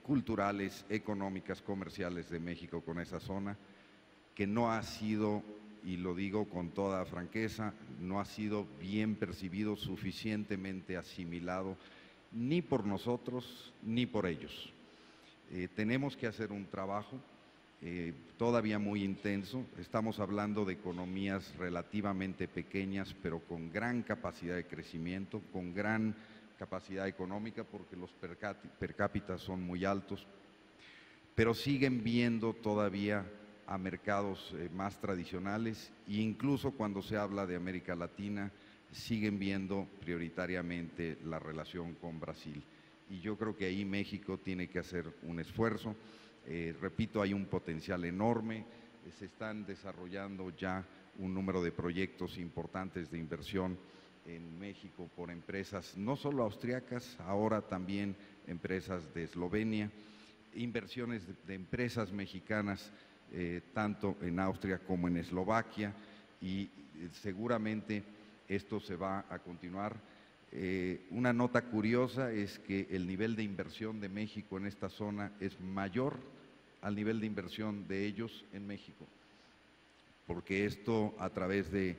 culturales, económicas, comerciales de México con esa zona, que no ha sido, y lo digo con toda franqueza, no ha sido bien percibido, suficientemente asimilado, ni por nosotros ni por ellos. Tenemos que hacer un trabajo todavía muy intenso. Estamos hablando de economías relativamente pequeñas, pero con gran capacidad de crecimiento, con gran capacidad económica, porque los per cápita son muy altos, pero siguen viendo todavía a mercados más tradicionales, e incluso cuando se habla de América Latina, siguen viendo prioritariamente la relación con Brasil. Y yo creo que ahí México tiene que hacer un esfuerzo. Repito, hay un potencial enorme, se están desarrollando ya un número de proyectos importantes de inversión en México por empresas no solo austriacas, ahora también empresas de Eslovenia, inversiones de empresas mexicanas tanto en Austria como en Eslovaquia, y seguramente esto se va a continuar. Una nota curiosa es que el nivel de inversión de México en esta zona es mayor al nivel de inversión de ellos en México, porque esto a través de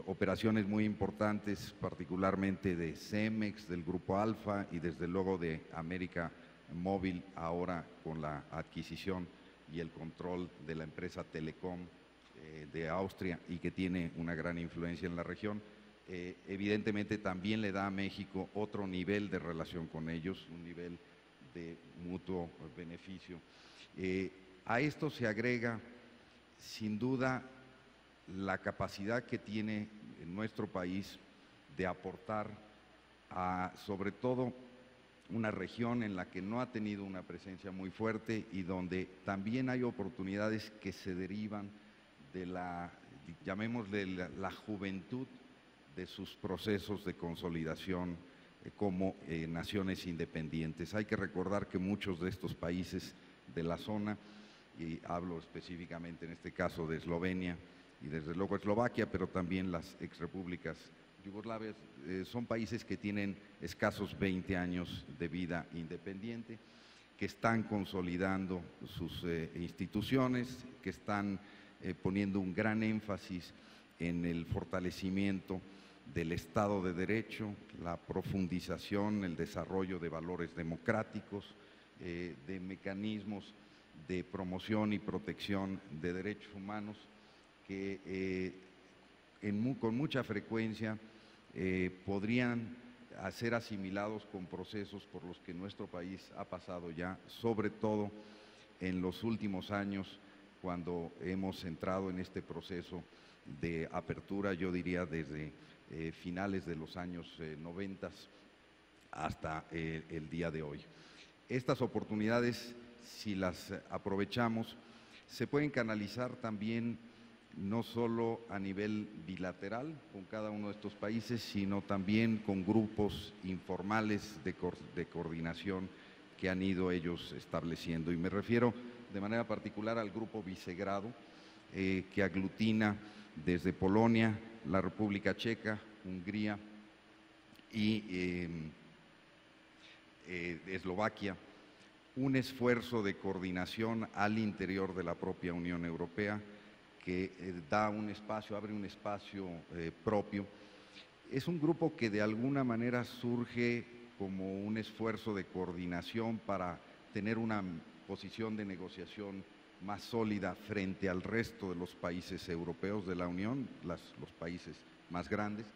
operaciones muy importantes, particularmente de Cemex, del Grupo Alfa y desde luego de América Móvil, ahora con la adquisición y el control de la empresa Telecom de Austria, y que tiene una gran influencia en la región. Evidentemente también le da a México otro nivel de relación con ellos, un nivel de mutuo beneficio. A esto se agrega, sin duda, la capacidad que tiene nuestro país de aportar a, sobre todo, una región en la que no ha tenido una presencia muy fuerte y donde también hay oportunidades que se derivan de la, llamémosle, la juventud de sus procesos de consolidación como naciones independientes. Hay que recordar que muchos de estos países de la zona, y hablo específicamente en este caso de Eslovenia y desde luego Eslovaquia, pero también las exrepúblicas yugoslavias, son países que tienen escasos 20 años de vida independiente, que están consolidando sus instituciones, que están poniendo un gran énfasis en el fortalecimiento del Estado de Derecho, la profundización, el desarrollo de valores democráticos, de mecanismos de promoción y protección de derechos humanos que con mucha frecuencia podrían ser asimilados con procesos por los que nuestro país ha pasado ya, sobre todo en los últimos años, cuando hemos entrado en este proceso de apertura, yo diría desde finales de los años 90 hasta el día de hoy. Estas oportunidades, si las aprovechamos, se pueden canalizar también no solo a nivel bilateral con cada uno de estos países, sino también con grupos informales de coordinación que han ido ellos estableciendo. Y me refiero de manera particular al Grupo Visegrado, que aglutina desde Polonia, la República Checa, Hungría y Eslovaquia, un esfuerzo de coordinación al interior de la propia Unión Europea que da un espacio, abre un espacio propio. Es un grupo que de alguna manera surge como un esfuerzo de coordinación para tener una posición de negociación más sólida frente al resto de los países europeos de la Unión, los países más grandes,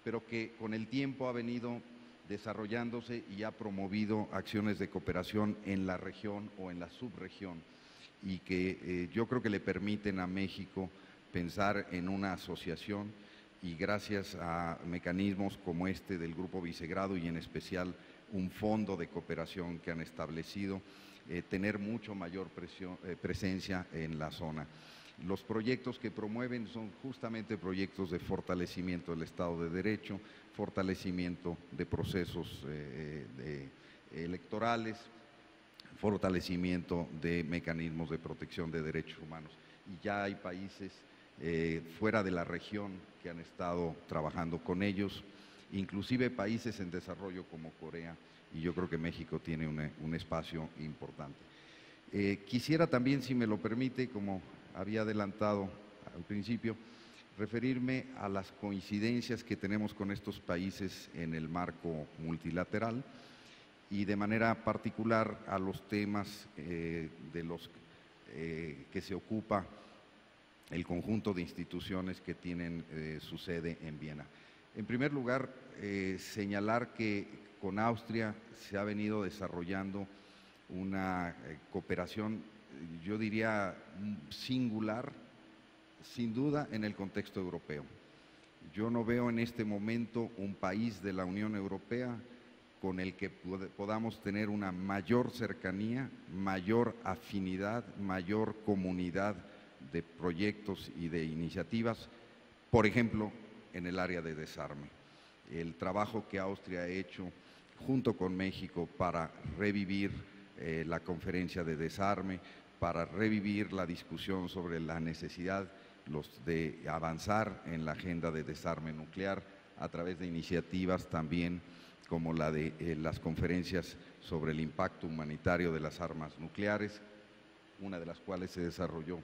pero que con el tiempo ha venido desarrollándose y ha promovido acciones de cooperación en la región o en la subregión, y que yo creo que le permiten a México pensar en una asociación, y gracias a mecanismos como este del Grupo Visegrado y en especial un fondo de cooperación que han establecido, tener mucho mayor presencia en la zona. Los proyectos que promueven son justamente proyectos de fortalecimiento del Estado de Derecho, fortalecimiento de procesos electorales, fortalecimiento de mecanismos de protección de derechos humanos. Y ya hay países fuera de la región que han estado trabajando con ellos, inclusive países en desarrollo como Corea, y yo creo que México tiene un espacio importante. Quisiera también, si me lo permite, como había adelantado al principio, referirme a las coincidencias que tenemos con estos países en el marco multilateral, y de manera particular a los temas de los que se ocupa el conjunto de instituciones que tienen su sede en Viena. En primer lugar, señalar que con Austria se ha venido desarrollando una cooperación, yo diría, singular, sin duda, en el contexto europeo. Yo no veo en este momento un país de la Unión Europea con el que podamos tener una mayor cercanía, mayor afinidad, mayor comunidad de proyectos y de iniciativas, por ejemplo, en el área de desarme. El trabajo que Austria ha hecho junto con México para revivir la conferencia de desarme, para revivir la discusión sobre la necesidad de avanzar en la agenda de desarme nuclear a través de iniciativas también como la de las conferencias sobre el impacto humanitario de las armas nucleares, una de las cuales se desarrolló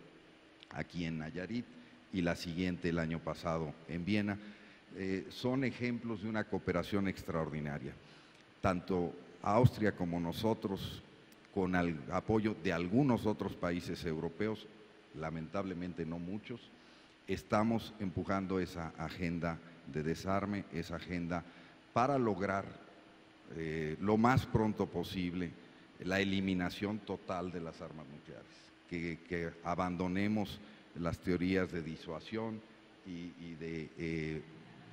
aquí en Nayarit y la siguiente el año pasado en Viena, son ejemplos de una cooperación extraordinaria. Tanto Austria como nosotros, con el apoyo de algunos otros países europeos, lamentablemente no muchos, estamos empujando esa agenda de desarme, esa agenda para lograr lo más pronto posible la eliminación total de las armas nucleares, que abandonemos las teorías de disuasión y de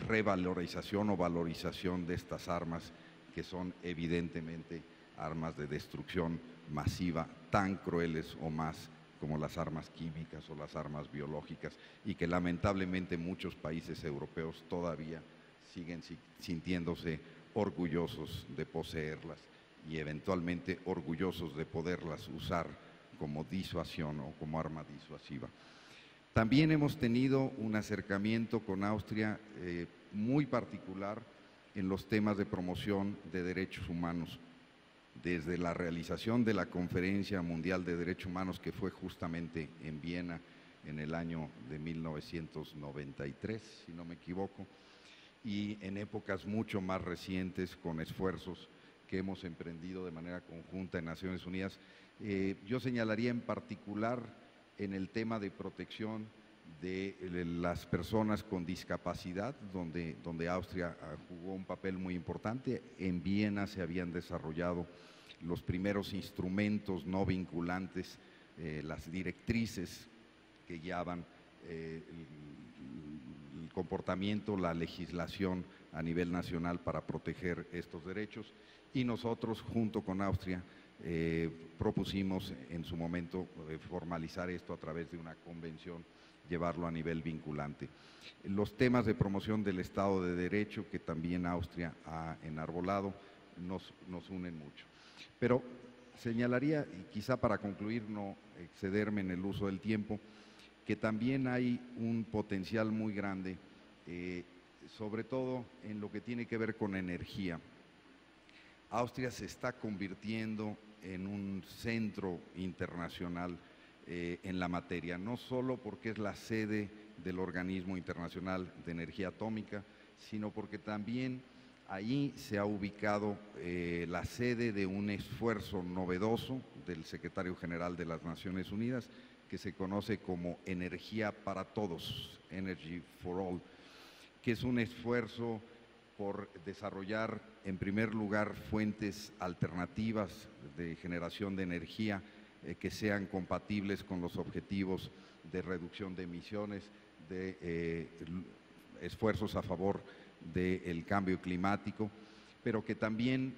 revalorización o valorización de estas armas que son evidentemente armas de destrucción masiva, tan crueles o más como las armas químicas o las armas biológicas, y que lamentablemente muchos países europeos todavía siguen sintiéndose orgullosos de poseerlas y eventualmente orgullosos de poderlas usar como disuasión o como arma disuasiva. También hemos tenido un acercamiento con Austria muy particular en los temas de promoción de derechos humanos, desde la realización de la Conferencia Mundial de Derechos Humanos, que fue justamente en Viena en el año de 1993, si no me equivoco, y en épocas mucho más recientes con esfuerzos que hemos emprendido de manera conjunta en Naciones Unidas. Yo señalaría en particular en el tema de protección de las personas con discapacidad, donde Austria jugó un papel muy importante. En Viena se habían desarrollado los primeros instrumentos no vinculantes, las directrices que guiaban el comportamiento, la legislación a nivel nacional para proteger estos derechos, y nosotros junto con Austria propusimos en su momento formalizar esto a través de una convención, llevarlo a nivel vinculante. Los temas de promoción del Estado de Derecho, que también Austria ha enarbolado, nos unen mucho. Pero señalaría, y quizá para concluir, no excederme en el uso del tiempo, que también hay un potencial muy grande, sobre todo en lo que tiene que ver con energía. Austria se está convirtiendo en un centro internacional en la materia, no solo porque es la sede del Organismo Internacional de Energía Atómica, sino porque también allí se ha ubicado la sede de un esfuerzo novedoso del Secretario General de las Naciones Unidas, que se conoce como Energía para Todos, Energy for All, que es un esfuerzo por desarrollar, en primer lugar, fuentes alternativas de generación de energía que sean compatibles con los objetivos de reducción de emisiones, de esfuerzos a favor del cambio climático, pero que también,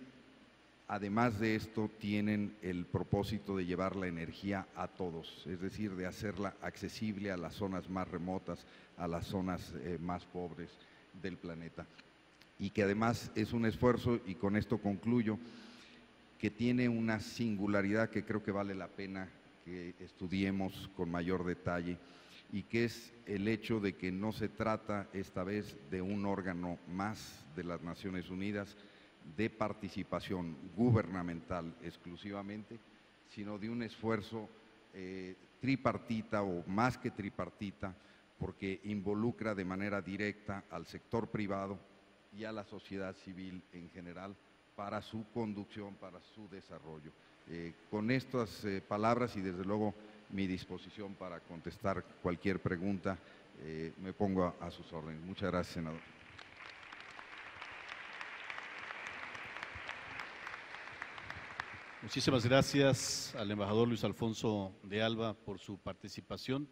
además de esto, tienen el propósito de llevar la energía a todos, es decir, de hacerla accesible a las zonas más remotas, a las zonas más pobres del planeta. Y que además es un esfuerzo, y con esto concluyo, que tiene una singularidad que creo que vale la pena que estudiemos con mayor detalle, y que es el hecho de que no se trata esta vez de un órgano más de las Naciones Unidas de participación gubernamental exclusivamente, sino de un esfuerzo tripartita o más que tripartita, porque involucra de manera directa al sector privado y a la sociedad civil en general para su conducción, para su desarrollo. Con estas palabras y desde luego mi disposición para contestar cualquier pregunta, me pongo a sus órdenes. Muchas gracias, senador. Muchísimas gracias al embajador Luis Alfonso de Alba por su participación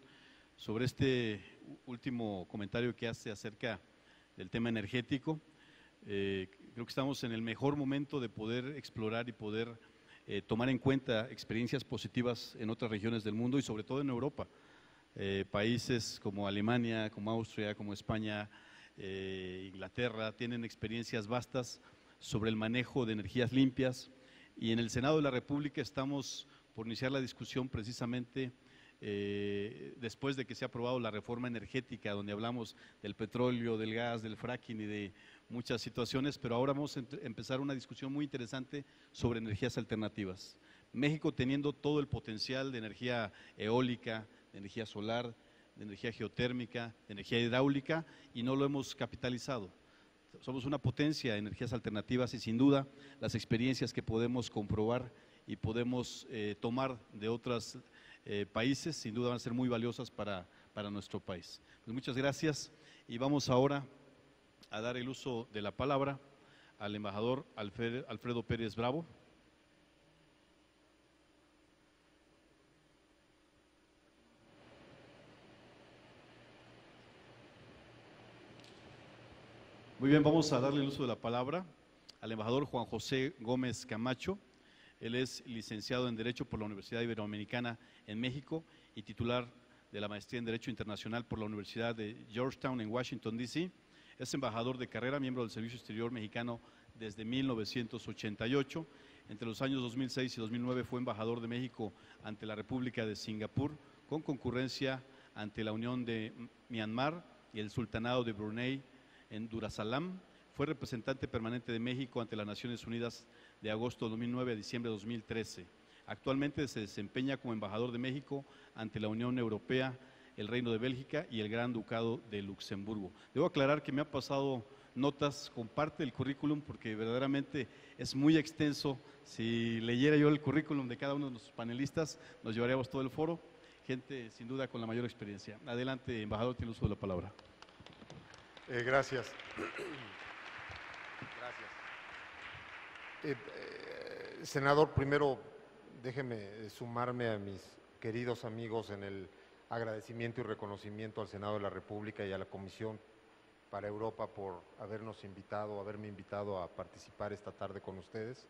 sobre este último comentario que hace acerca del tema energético. Creo que estamos en el mejor momento de poder explorar y poder tomar en cuenta experiencias positivas en otras regiones del mundo y sobre todo en Europa. Países como Alemania, como Austria, como España, Inglaterra, tienen experiencias vastas sobre el manejo de energías limpias, y en el Senado de la República estamos por iniciar la discusión precisamente después de que se ha aprobado la reforma energética, donde hablamos del petróleo, del gas, del fracking y de muchas situaciones, pero ahora vamos a empezar una discusión muy interesante sobre energías alternativas. México teniendo todo el potencial de energía eólica, de energía solar, de energía geotérmica, de energía hidráulica, y no lo hemos capitalizado. Somos una potencia de energías alternativas y sin duda las experiencias que podemos comprobar y podemos tomar de otros países sin duda van a ser muy valiosas para nuestro país. Pues muchas gracias, y vamos ahora a dar el uso de la palabra al embajador Alfredo Pérez Bravo. Muy bien, vamos a darle el uso de la palabra al embajador Juan José Gómez Camacho. Él es licenciado en Derecho por la Universidad Iberoamericana en México y titular de la maestría en Derecho Internacional por la Universidad de Georgetown en Washington, D.C. Es embajador de carrera, miembro del Servicio Exterior Mexicano desde 1988. Entre los años 2006 y 2009 fue embajador de México ante la República de Singapur, con concurrencia ante la Unión de Myanmar y el Sultanado de Brunei en Darussalam. Fue representante permanente de México ante las Naciones Unidas de agosto de 2009 a diciembre de 2013. Actualmente se desempeña como embajador de México ante la Unión Europea, el Reino de Bélgica y el Gran Ducado de Luxemburgo. Debo aclarar que me ha pasado notas con parte del currículum porque verdaderamente es muy extenso. Si leyera yo el currículum de cada uno de nuestros panelistas, nos llevaríamos todo el foro. Gente sin duda con la mayor experiencia. Adelante, embajador, tiene uso de la palabra. Gracias. Senador, primero déjeme sumarme a mis queridos amigos en el agradecimiento y reconocimiento al Senado de la República y a la Comisión para Europa por haberme invitado a participar esta tarde con ustedes.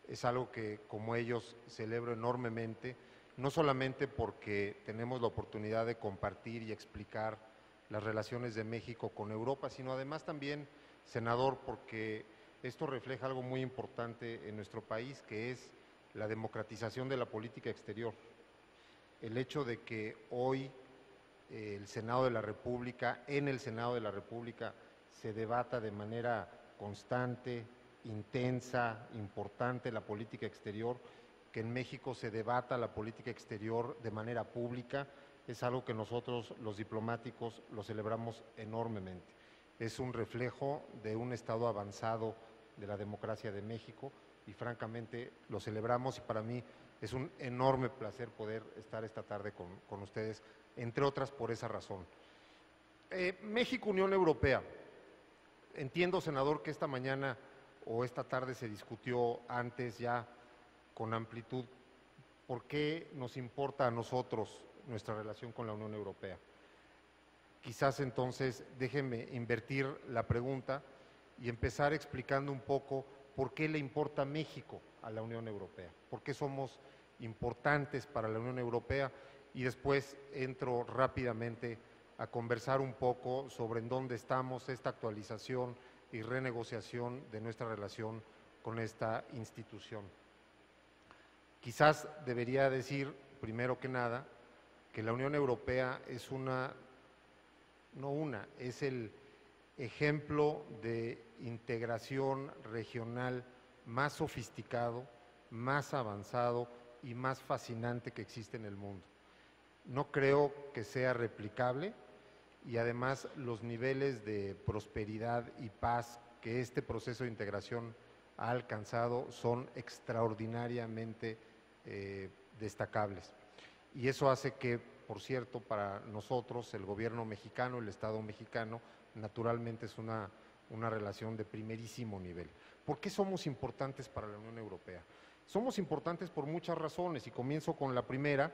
Es algo que, como ellos, celebro enormemente, no solamente porque tenemos la oportunidad de compartir y explicar las relaciones de México con Europa, sino además también, senador, porque esto refleja algo muy importante en nuestro país, que es la democratización de la política exterior. El hecho de que hoy el Senado de la República, en el Senado de la República, se debata de manera constante, intensa, importante la política exterior, que en México se debata la política exterior de manera pública, es algo que nosotros, los diplomáticos, lo celebramos enormemente. Es un reflejo de un estado avanzado de la democracia de México y francamente lo celebramos, y para mí es un enorme placer poder estar esta tarde con ustedes, entre otras por esa razón. México-Unión Europea. Entiendo, senador, que esta mañana o esta tarde se discutió antes ya con amplitud por qué nos importa a nosotros nuestra relación con la Unión Europea. Quizás entonces déjenme invertir la pregunta y empezar explicando un poco por qué le importa México a la Unión Europea, por qué somos importantes para la Unión Europea, y después entro rápidamente a conversar un poco sobre en dónde estamos, esta actualización y renegociación de nuestra relación con esta institución. Quizás debería decir, primero que nada, que la Unión Europea es es el ejemplo de integración regional más sofisticado, más avanzado y más fascinante que existe en el mundo. No creo que sea replicable, y además los niveles de prosperidad y paz que este proceso de integración ha alcanzado son extraordinariamente destacables. Y eso hace que, por cierto, para nosotros, el gobierno mexicano, el Estado mexicano, naturalmente es una relación de primerísimo nivel. ¿Por qué somos importantes para la Unión Europea? Somos importantes por muchas razones, y comienzo con la primera,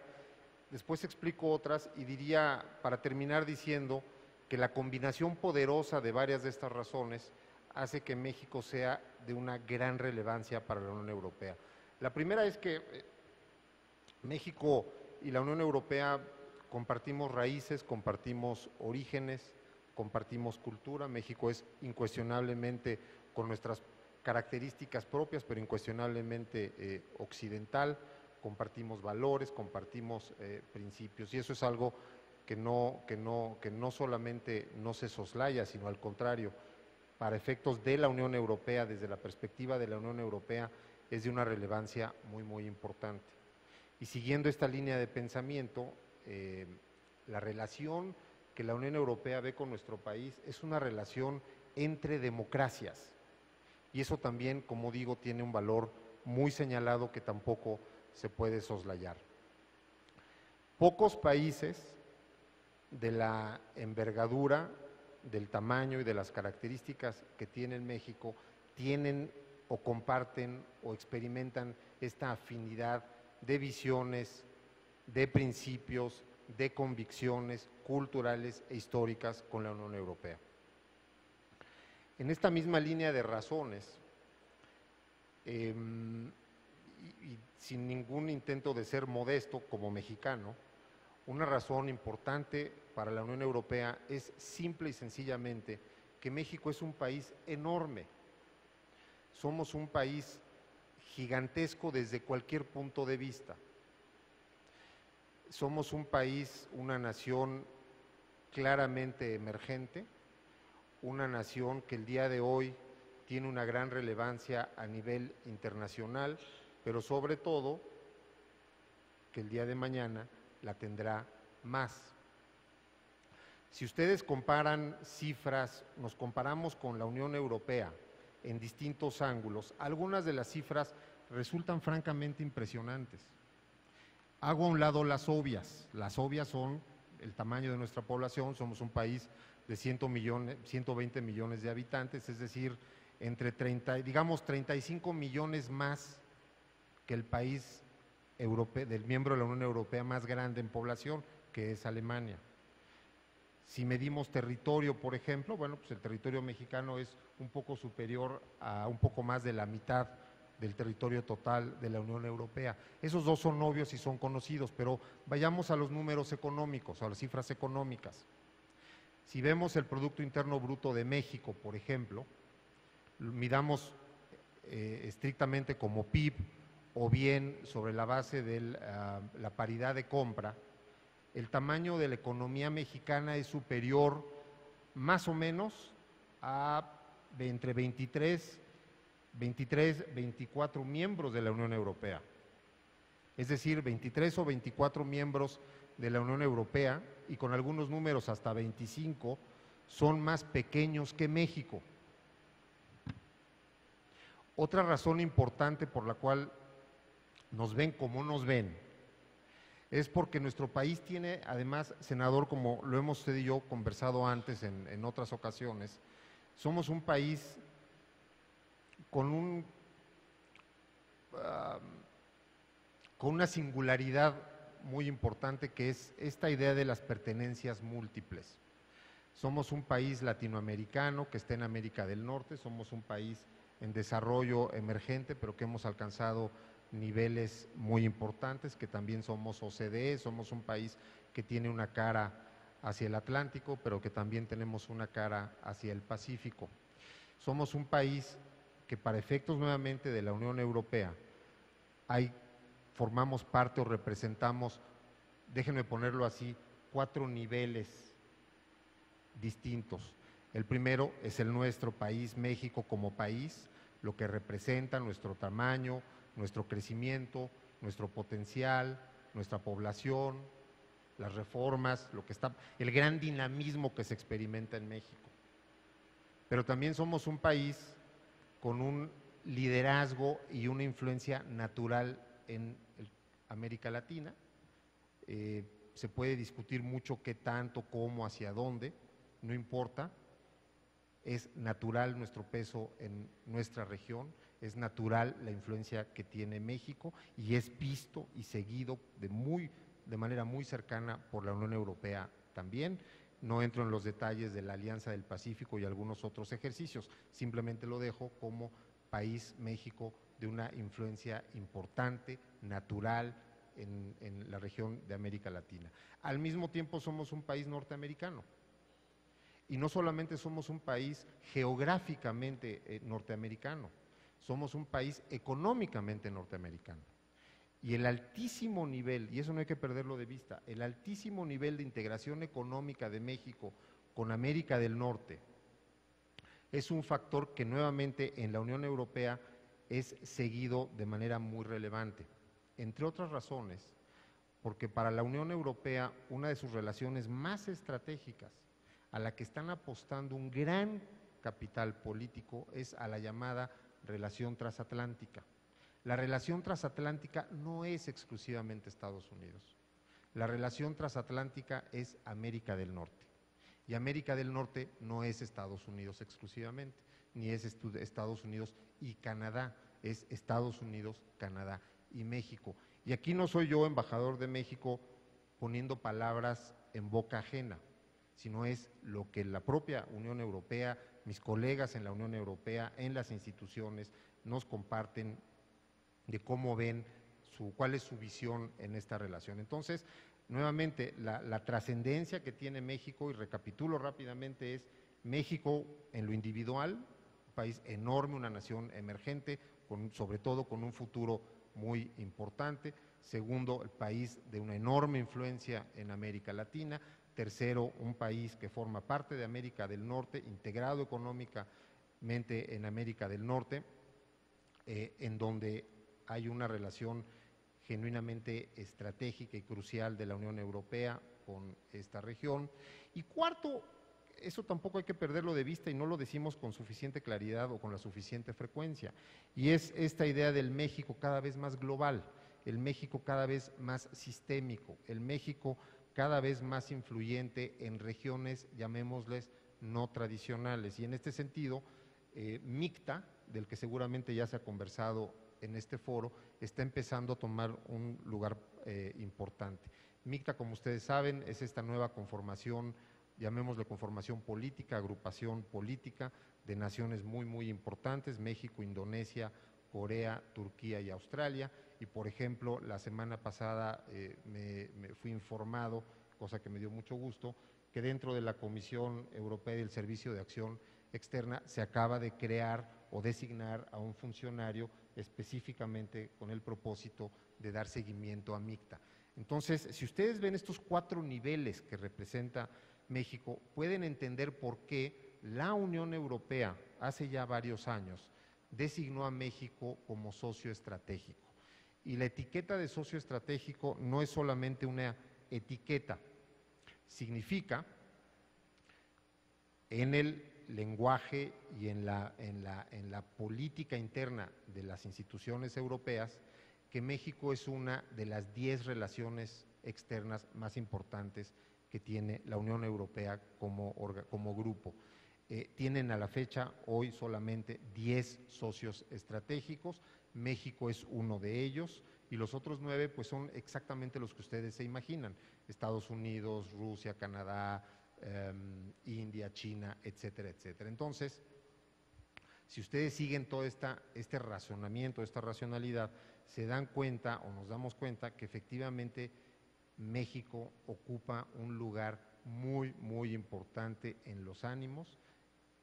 después explico otras, y diría, para terminar, diciendo que la combinación poderosa de varias de estas razones hace que México sea de una gran relevancia para la Unión Europea. La primera es que México y la Unión Europea compartimos raíces, compartimos orígenes, compartimos cultura. México es incuestionablemente, con nuestras características propias, pero incuestionablemente occidental. Compartimos valores, compartimos principios, y eso es algo que no solamente no se soslaya, sino al contrario, para efectos de la Unión Europea, desde la perspectiva de la Unión Europea, es de una relevancia muy, muy importante. Y siguiendo esta línea de pensamiento, la relación que la Unión Europea ve con nuestro país es una relación entre democracias, y eso también, como digo, tiene un valor muy señalado que tampoco se puede soslayar. Pocos países de la envergadura, del tamaño y de las características que tiene México tienen o comparten o experimentan esta afinidad de visiones, de principios, de convicciones culturales e históricas con la Unión Europea. En esta misma línea de razones, y sin ningún intento de ser modesto como mexicano, una razón importante para la Unión Europea es simple y sencillamente que México es un país enorme. Somos un país gigantesco desde cualquier punto de vista. Somos un país, una nación claramente emergente, una nación que el día de hoy tiene una gran relevancia a nivel internacional, pero sobre todo que el día de mañana la tendrá más. Si ustedes comparan cifras, nos comparamos con la Unión Europea en distintos ángulos, algunas de las cifras resultan francamente impresionantes. Hago a un lado las obvias son el tamaño de nuestra población, somos un país de 120 millones de habitantes, es decir, entre 35 millones más que el país europeo, del miembro de la Unión Europea más grande en población, que es Alemania. Si medimos territorio, por ejemplo, bueno, pues el territorio mexicano es un poco superior a un poco más de la mitad del territorio total de la Unión Europea. Esos dos son obvios y son conocidos, pero vayamos a los números económicos, a las cifras económicas. Si vemos el Producto Interno Bruto de México, por ejemplo, midamos estrictamente como PIB o bien sobre la base de la paridad de compra, el tamaño de la economía mexicana es superior más o menos a entre 23, 24 miembros de la Unión Europea. Es decir, 23 o 24 miembros de la Unión Europea, y con algunos números hasta 25, son más pequeños que México. Otra razón importante por la cual nos ven como nos ven es porque nuestro país tiene, además, senador, como lo hemos usted y yo conversado antes en otras ocasiones, somos un país con una singularidad muy importante, que es esta idea de las pertenencias múltiples. Somos un país latinoamericano que está en América del Norte, somos un país en desarrollo emergente, pero que hemos alcanzado niveles muy importantes, que también somos OCDE, somos un país que tiene una cara hacia el Atlántico, pero que también tenemos una cara hacia el Pacífico. Somos un país que, para efectos nuevamente de la Unión Europea, formamos parte o representamos, déjenme ponerlo así, 4 niveles distintos. El primero es el nuestro país, México como país, lo que representa nuestro tamaño, nuestro crecimiento, nuestro potencial, nuestra población, las reformas, el gran dinamismo que se experimenta en México. Pero también somos un país con un liderazgo y una influencia natural en América Latina. Se puede discutir mucho qué tanto, cómo, hacia dónde, no importa. Es natural nuestro peso en nuestra región, es natural la influencia que tiene México y es visto y seguido de manera muy cercana por la Unión Europea también. No entro en los detalles de la Alianza del Pacífico y algunos otros ejercicios, simplemente lo dejo como país México de una influencia importante, natural en la región de América Latina. Al mismo tiempo somos un país norteamericano. Y no solamente somos un país geográficamente norteamericano, somos un país económicamente norteamericano. Y el altísimo nivel, y eso no hay que perderlo de vista, el altísimo nivel de integración económica de México con América del Norte es un factor que nuevamente en la Unión Europea es seguido de manera muy relevante. Entre otras razones, porque para la Unión Europea una de sus relaciones más estratégicas, a la que están apostando un gran capital político, es a la llamada relación transatlántica. La relación transatlántica no es exclusivamente Estados Unidos. La relación transatlántica es América del Norte. Y América del Norte no es Estados Unidos exclusivamente, ni es Estados Unidos y Canadá, es Estados Unidos, Canadá y México. Y aquí no soy yo, embajador de México, poniendo palabras en boca ajena, sino es lo que la propia Unión Europea, mis colegas en la Unión Europea, en las instituciones, nos comparten de cómo ven, cuál es su visión en esta relación. Entonces, nuevamente, la trascendencia que tiene México, y recapitulo rápidamente, es México en lo individual, un país enorme, una nación emergente, sobre todo con un futuro muy importante. Segundo, el país de una enorme influencia en América Latina. Tercero, un país que forma parte de América del Norte, integrado económicamente en América del Norte, en donde hay una relación genuinamente estratégica y crucial de la Unión Europea con esta región. Y cuarto, eso tampoco hay que perderlo de vista y no lo decimos con suficiente claridad o con la suficiente frecuencia, y es esta idea del México cada vez más global, el México cada vez más sistémico, el México cada vez más influyente en regiones, llamémosles, no tradicionales. Y en este sentido, MICTA, del que seguramente ya se ha conversado en este foro, está empezando a tomar un lugar importante. MICTA, como ustedes saben, es esta nueva conformación, llamémosle conformación política, agrupación política de naciones muy, muy importantes, México, Indonesia, Corea, Turquía y Australia. Y, por ejemplo, la semana pasada me fui informado, cosa que me dio mucho gusto, que dentro de la Comisión Europea del Servicio de Acción Externa se acaba de crear o designar a un funcionario específicamente con el propósito de dar seguimiento a MICTA. Entonces, si ustedes ven estos 4 niveles que representa México, pueden entender por qué la Unión Europea hace ya varios años designó a México como socio estratégico. Y la etiqueta de socio estratégico no es solamente una etiqueta, significa en el lenguaje y en la política interna de las instituciones europeas que México es una de las 10 relaciones externas más importantes que tiene la Unión Europea como grupo. Tienen a la fecha hoy solamente 10 socios estratégicos, México es uno de ellos y los otros 9 pues son exactamente los que ustedes se imaginan, Estados Unidos, Rusia, Canadá, India, China, etcétera, etcétera. Entonces, si ustedes siguen todo este razonamiento, esta racionalidad, se dan cuenta o nos damos cuenta que efectivamente México ocupa un lugar muy, muy importante en los ánimos,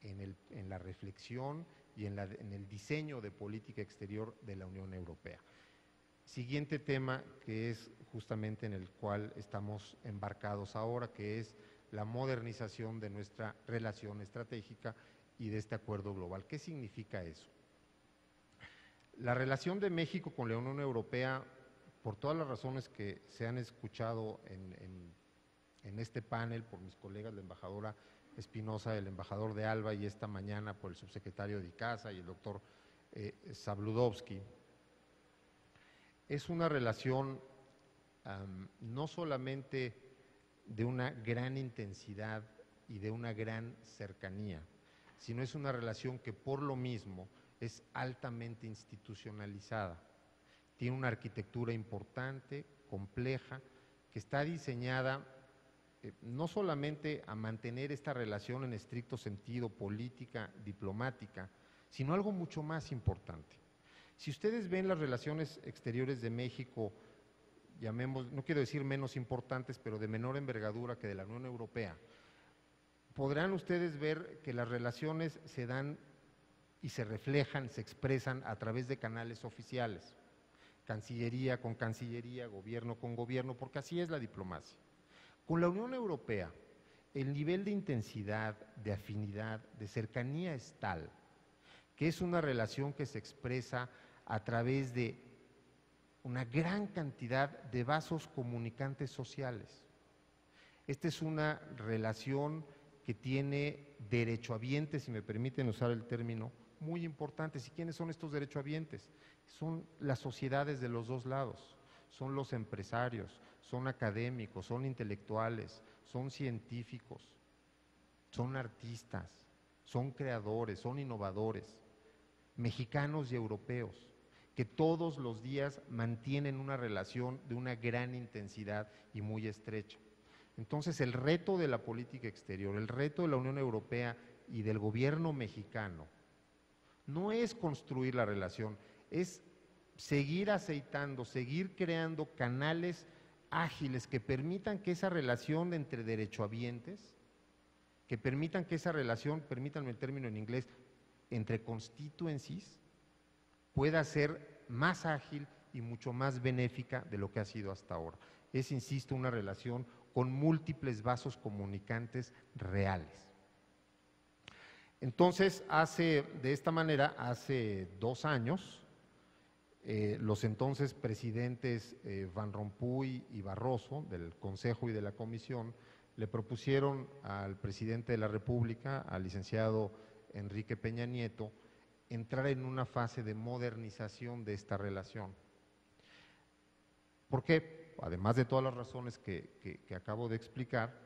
en la reflexión y en el diseño de política exterior de la Unión Europea. Siguiente tema que es justamente en el cual estamos embarcados ahora, que es la modernización de nuestra relación estratégica y de este acuerdo global. ¿Qué significa eso? La relación de México con la Unión Europea, por todas las razones que se han escuchado en este panel por mis colegas, la embajadora Espinosa, el embajador de ALBA y esta mañana por el subsecretario de ICASA y el doctor Zabludovsky, es una relación no solamente de una gran intensidad y de una gran cercanía, sino es una relación que por lo mismo es altamente institucionalizada. Tiene una arquitectura importante, compleja, que está diseñada no solamente a mantener esta relación en estricto sentido política, diplomática, sino algo mucho más importante. Si ustedes ven las relaciones exteriores de México, no quiero decir menos importantes, pero de menor envergadura que de la Unión Europea, podrán ustedes ver que las relaciones se dan y se reflejan, se expresan a través de canales oficiales, Cancillería con Cancillería, gobierno con gobierno, porque así es la diplomacia. Con la Unión Europea, el nivel de intensidad, de afinidad, de cercanía es tal que es una relación que se expresa a través de una gran cantidad de vasos comunicantes sociales. Esta es una relación que tiene derechohabientes, si me permiten usar el término, muy importantes. ¿Y quiénes son estos derechohabientes? Son las sociedades de los dos lados, son los empresarios, son académicos, son intelectuales, son científicos, son artistas, son creadores, son innovadores, mexicanos y europeos, que todos los días mantienen una relación de una gran intensidad y muy estrecha. Entonces, el reto de la política exterior, el reto de la Unión Europea y del gobierno mexicano no es construir la relación, es seguir aceitando, seguir creando canales ágiles que permitan que esa relación entre derechohabientes, que permitan que esa relación, permítanme el término en inglés, entre constituencies, pueda ser más ágil y mucho más benéfica de lo que ha sido hasta ahora. Es, insisto, una relación con múltiples vasos comunicantes reales. Entonces, de esta manera, hace 2 años, los entonces presidentes Van Rompuy y Barroso, del Consejo y de la Comisión, le propusieron al presidente de la República, al licenciado Enrique Peña Nieto, entrar en una fase de modernización de esta relación. ¿Por qué? Además de todas las razones que acabo de explicar,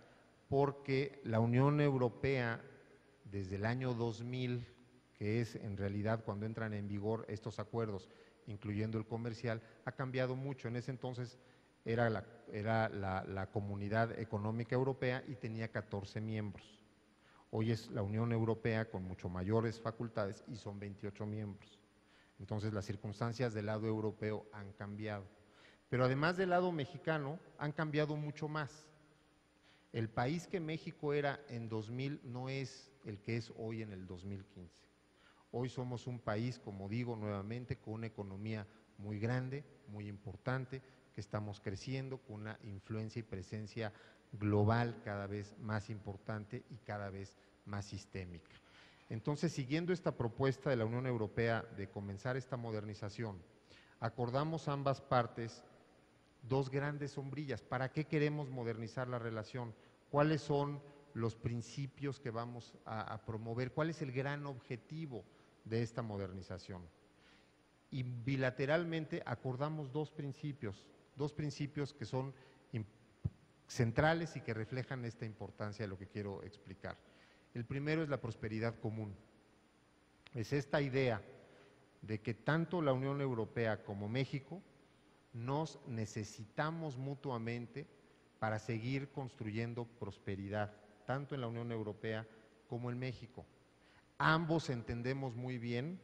porque la Unión Europea, desde el año 2000, que es en realidad cuando entran en vigor estos acuerdos, incluyendo el comercial, ha cambiado mucho. En ese entonces era la Comunidad Económica Europea y tenía 14 miembros. Hoy es la Unión Europea con mucho mayores facultades y son 28 miembros. Entonces las circunstancias del lado europeo han cambiado. Pero además del lado mexicano, han cambiado mucho más. El país que México era en 2000 no es el que es hoy en el 2015. Hoy somos un país, como digo nuevamente, con una economía muy grande, muy importante, que estamos creciendo, con una influencia y presencia global cada vez más importante y cada vez más sistémica. Entonces, siguiendo esta propuesta de la Unión Europea de comenzar esta modernización, acordamos ambas partes 2 grandes sombrillas. ¿Para qué queremos modernizar la relación? ¿Cuáles son los principios que vamos a promover? ¿Cuál es el gran objetivo de esta modernización? Y bilateralmente acordamos 2 principios que son centrales y que reflejan esta importancia de lo que quiero explicar. El primero es la prosperidad común. Es esta idea de que tanto la Unión Europea como México nos necesitamos mutuamente para seguir construyendo prosperidad, tanto en la Unión Europea como en México. Ambos entendemos muy bien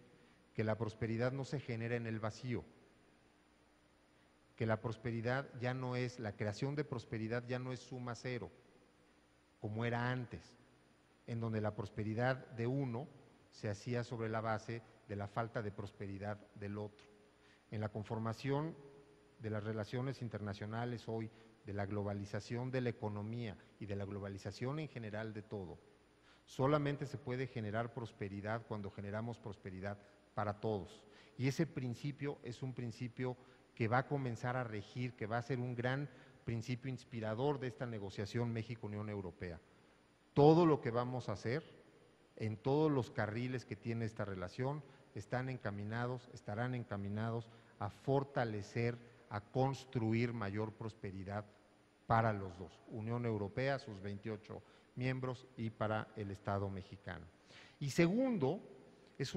que la prosperidad no se genera en el vacío, que la prosperidad ya no es, la creación de prosperidad ya no es suma cero, como era antes, en donde la prosperidad de uno se hacía sobre la base de la falta de prosperidad del otro. En la conformación de las relaciones internacionales hoy, de la globalización de la economía y de la globalización en general de todo, solamente se puede generar prosperidad cuando generamos prosperidad para todos. Y ese principio es un principio que va a comenzar a regir, que va a ser un gran principio inspirador de esta negociación México-Unión Europea. Todo lo que vamos a hacer, en todos los carriles que tiene esta relación, estarán encaminados a fortalecer, a construir mayor prosperidad para los dos, Unión Europea, sus 28 miembros y para el Estado mexicano. Y segundo, es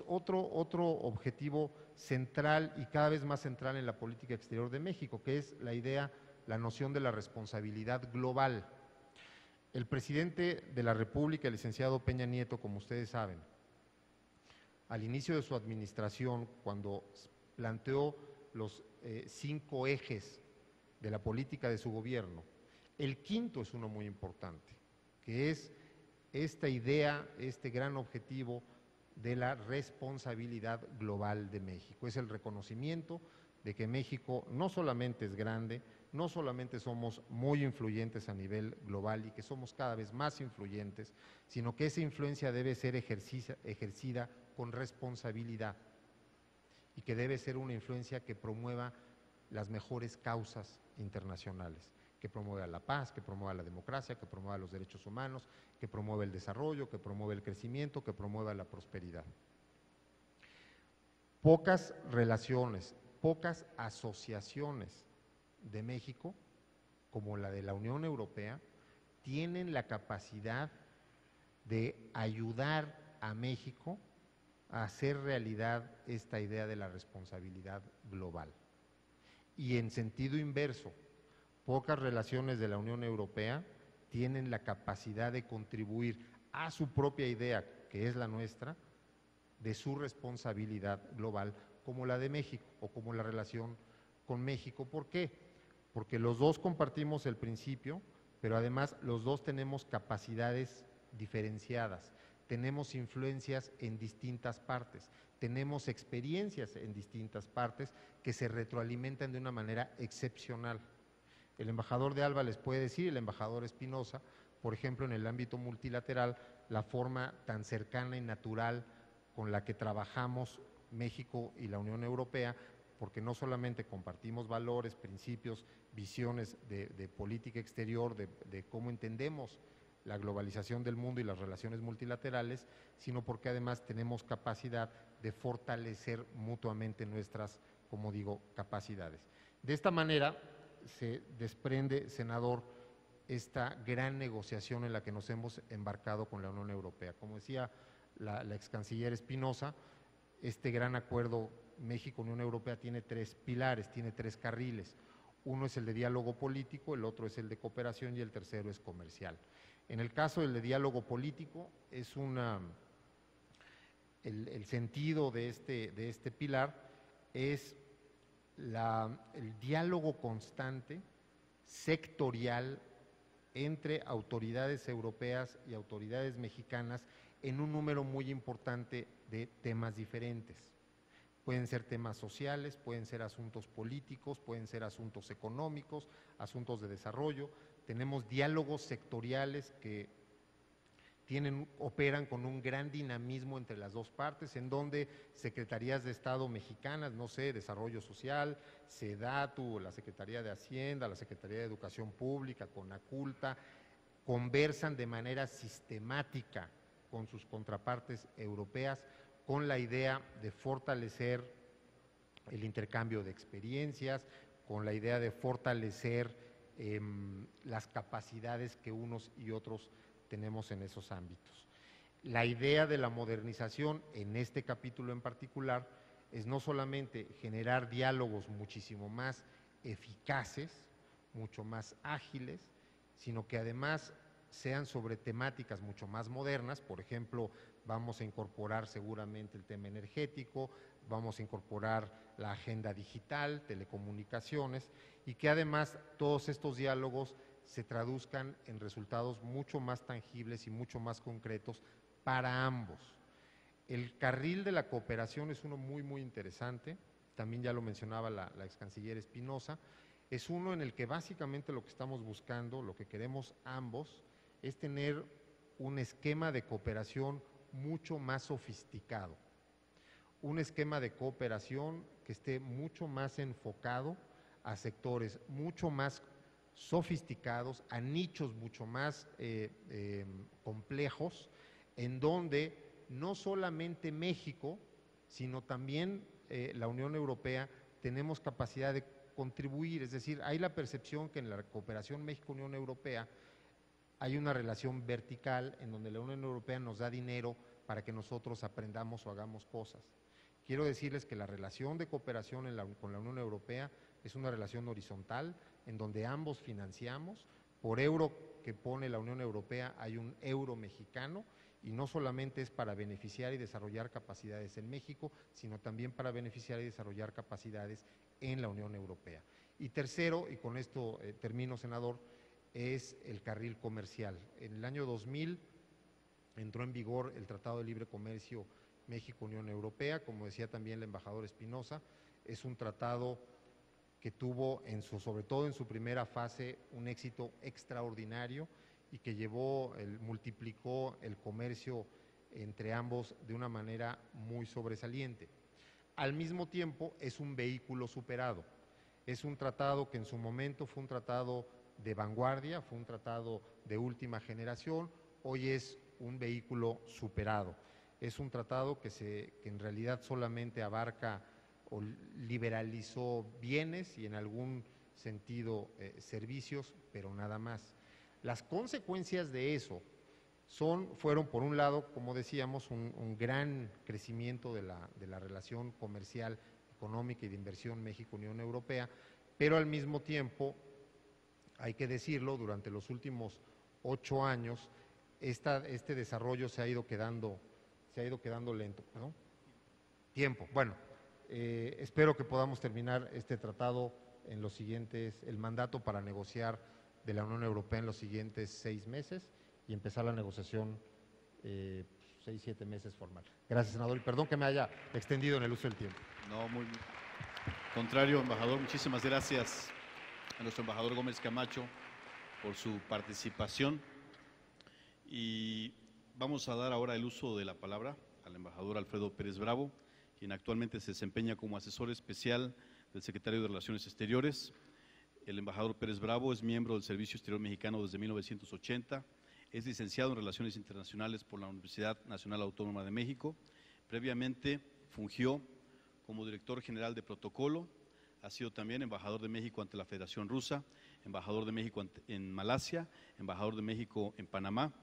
otro objetivo central y cada vez más central en la política exterior de México, que es la noción de la responsabilidad global. El presidente de la República, el licenciado Peña Nieto, como ustedes saben, al inicio de su administración, cuando planteó los 5 ejes de la política de su gobierno, el quinto es uno muy importante, que es esta idea, este gran objetivo de la responsabilidad global de México. Es el reconocimiento de que México no solamente es grande, no solamente somos muy influyentes a nivel global y que somos cada vez más influyentes, sino que esa influencia debe ser ejercida con responsabilidad y que debe ser una influencia que promueva las mejores causas internacionales, que promueva la paz, que promueva la democracia, que promueva los derechos humanos, que promueva el desarrollo, que promueva el crecimiento, que promueva la prosperidad. Pocas relaciones, pocas asociaciones de México, como la de la Unión Europea, tienen la capacidad de ayudar a México a hacer realidad esta idea de la responsabilidad global. Y en sentido inverso, Pocas relaciones de la Unión Europea tienen la capacidad de contribuir a su propia idea, que es la nuestra, de su responsabilidad global, como la de México o como la relación con México. ¿Por qué? Porque los dos compartimos el principio, pero además los dos tenemos capacidades diferenciadas, tenemos influencias en distintas partes, tenemos experiencias en distintas partes que se retroalimentan de una manera excepcional. El embajador de Alba les puede decir, el embajador Espinosa, por ejemplo, en el ámbito multilateral, la forma tan cercana y natural con la que trabajamos México y la Unión Europea, porque no solamente compartimos valores, principios, visiones de política exterior, de cómo entendemos la globalización del mundo y las relaciones multilaterales, sino porque además tenemos capacidad de fortalecer mutuamente nuestras, como digo, capacidades. De esta manera se desprende, senador, esta gran negociación en la que nos hemos embarcado con la Unión Europea. Como decía la ex canciller Espinosa, este gran acuerdo México-Unión Europea tiene tres pilares, tiene tres carriles. Uno es el de diálogo político, el otro es el de cooperación y el tercero es comercial. En el caso del de diálogo político, es el sentido de este pilar es el diálogo constante, sectorial, entre autoridades europeas y autoridades mexicanas en un número muy importante de temas diferentes. Pueden ser temas sociales, pueden ser asuntos políticos, pueden ser asuntos económicos, asuntos de desarrollo. Tenemos diálogos sectoriales que operan con un gran dinamismo entre las dos partes, en donde secretarías de Estado mexicanas, no sé, Desarrollo Social, SEDATU, la Secretaría de Hacienda, la Secretaría de Educación Pública, CONACULTA, conversan de manera sistemática con sus contrapartes europeas con la idea de fortalecer el intercambio de experiencias, con la idea de fortalecer las capacidades que unos y otros tenemos en esos ámbitos. La idea de la modernización en este capítulo en particular es no solamente generar diálogos muchísimo más eficaces, mucho más ágiles, sino que además sean sobre temáticas mucho más modernas. Por ejemplo, vamos a incorporar seguramente el tema energético, vamos a incorporar la agenda digital, telecomunicaciones, y que además todos estos diálogos se traduzcan en resultados mucho más tangibles y mucho más concretos para ambos. El carril de la cooperación es uno muy, muy interesante, también ya lo mencionaba la ex canciller Espinosa, es uno en el que básicamente lo que estamos buscando, lo que queremos ambos, es tener un esquema de cooperación mucho más sofisticado, un esquema de cooperación que esté mucho más enfocado a sectores mucho más sofisticados, a nichos mucho más complejos, en donde no solamente México, sino también la Unión Europea tenemos capacidad de contribuir. Es decir, hay la percepción que en la cooperación México-Unión Europea hay una relación vertical en donde la Unión Europea nos da dinero para que nosotros aprendamos o hagamos cosas. Quiero decirles que la relación de cooperación con la Unión Europea es una relación horizontal en donde ambos financiamos. Por euro que pone la Unión Europea hay un euro mexicano, y no solamente es para beneficiar y desarrollar capacidades en México, sino también para beneficiar y desarrollar capacidades en la Unión Europea. Y tercero, y con esto termino, senador, es el carril comercial. En el año 2000 entró en vigor el Tratado de Libre Comercio México-Unión Europea, como decía también el embajador Espinosa, es un tratado que tuvo, sobre todo en su primera fase, un éxito extraordinario y que multiplicó el comercio entre ambos de una manera muy sobresaliente. Al mismo tiempo, es un vehículo superado, es un tratado que en su momento fue un tratado de vanguardia, fue un tratado de última generación, hoy es un vehículo superado. Es un tratado que en realidad solamente abarca o liberalizó bienes y en algún sentido servicios, pero nada más. Las consecuencias de eso fueron por un lado, como decíamos, un gran crecimiento de la relación comercial, económica y de inversión México-Unión Europea, pero al mismo tiempo Hay que decirlo, durante los últimos 8 años este desarrollo se ha ido quedando lento, ¿no? Tiempo. Bueno, espero que podamos terminar este tratado en los siguientes, el mandato para negociar de la Unión Europea en los siguientes 6 meses y empezar la negociación 6, 7 meses formal. Gracias, senador, y perdón que me haya extendido en el uso del tiempo. No, muy contrario, embajador, muchísimas gracias a nuestro embajador Gómez Camacho por su participación. Y vamos a dar ahora el uso de la palabra al embajador Alfredo Pérez Bravo, quien actualmente se desempeña como asesor especial del secretario de Relaciones Exteriores. El embajador Pérez Bravo es miembro del Servicio Exterior Mexicano desde 1980, es licenciado en Relaciones Internacionales por la Universidad Nacional Autónoma de México. Previamente fungió como director general de protocolo, ha sido también embajador de México ante la Federación Rusa, embajador de México en Malasia, embajador de México en Panamá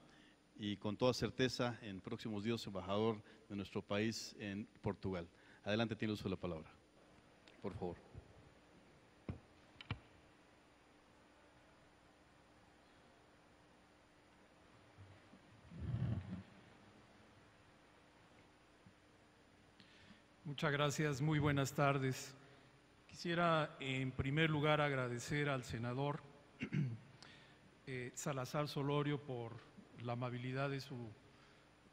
y con toda certeza en próximos días embajador de nuestro país en Portugal. Adelante, tiene uso de la palabra, por favor. Muchas gracias, muy buenas tardes. Quisiera en primer lugar agradecer al senador Salazar Solorio por la amabilidad de su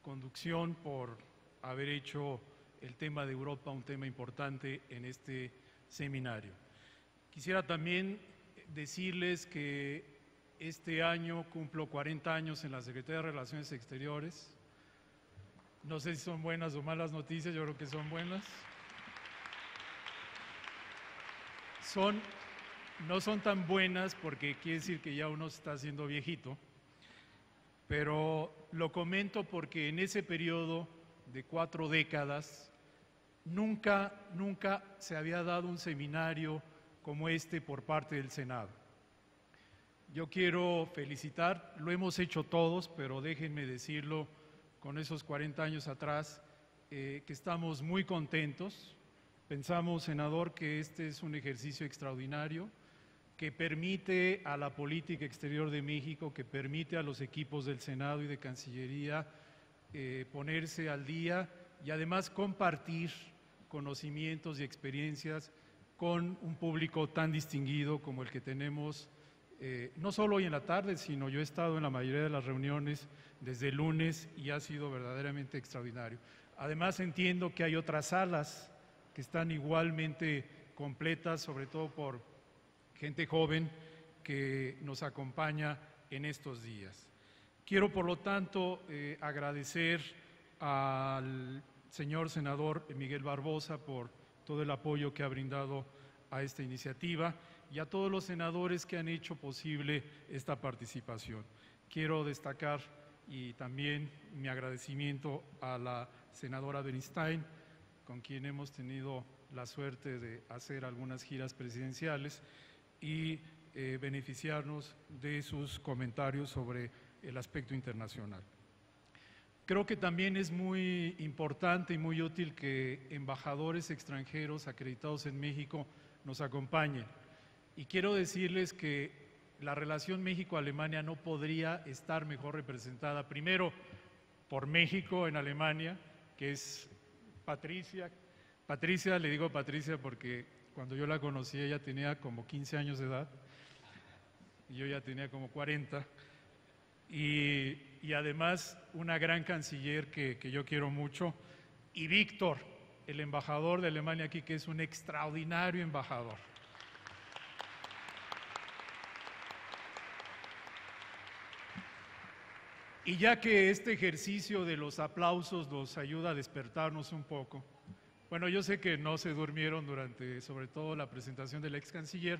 conducción, por haber hecho el tema de Europa un tema importante en este seminario. Quisiera también decirles que este año cumplo 40 años en la Secretaría de Relaciones Exteriores. No sé si son buenas o malas noticias, yo creo que son buenas. No son tan buenas porque quiere decir que ya uno está haciendo viejito, pero lo comento porque en ese periodo de 4 décadas nunca se había dado un seminario como este por parte del Senado. Yo quiero felicitar, lo hemos hecho todos, pero déjenme decirlo con esos 40 años atrás, que estamos muy contentos. Pensamos, senador, que este es un ejercicio extraordinario que permite a la política exterior de México, que permite a los equipos del Senado y de Cancillería ponerse al día y además compartir conocimientos y experiencias con un público tan distinguido como el que tenemos, no solo hoy en la tarde, sino yo he estado en la mayoría de las reuniones desde el lunes y ha sido verdaderamente extraordinario. Además entiendo que hay otras salas que están igualmente completas, sobre todo por gente joven que nos acompaña en estos días. Quiero, por lo tanto, agradecer al señor senador Miguel Barbosa por todo el apoyo que ha brindado a esta iniciativa y a todos los senadores que han hecho posible esta participación. Quiero destacar y también mi agradecimiento a la senadora Beristain, con quien hemos tenido la suerte de hacer algunas giras presidenciales y beneficiarnos de sus comentarios sobre el aspecto internacional. Creo que también es muy importante y muy útil que embajadores extranjeros acreditados en México nos acompañen. Y quiero decirles que la relación México-Alemania no podría estar mejor representada, primero por México en Alemania, que es Patricia. Patricia, le digo Patricia porque cuando yo la conocí ella tenía como 15 años de edad y yo ya tenía como 40. Y además una gran canciller que yo quiero mucho, y Víctor, el embajador de Alemania aquí, que es un extraordinario embajador. Y ya que este ejercicio de los aplausos nos ayuda a despertarnos un poco, bueno, yo sé que no se durmieron durante, sobre todo, la presentación del ex canciller,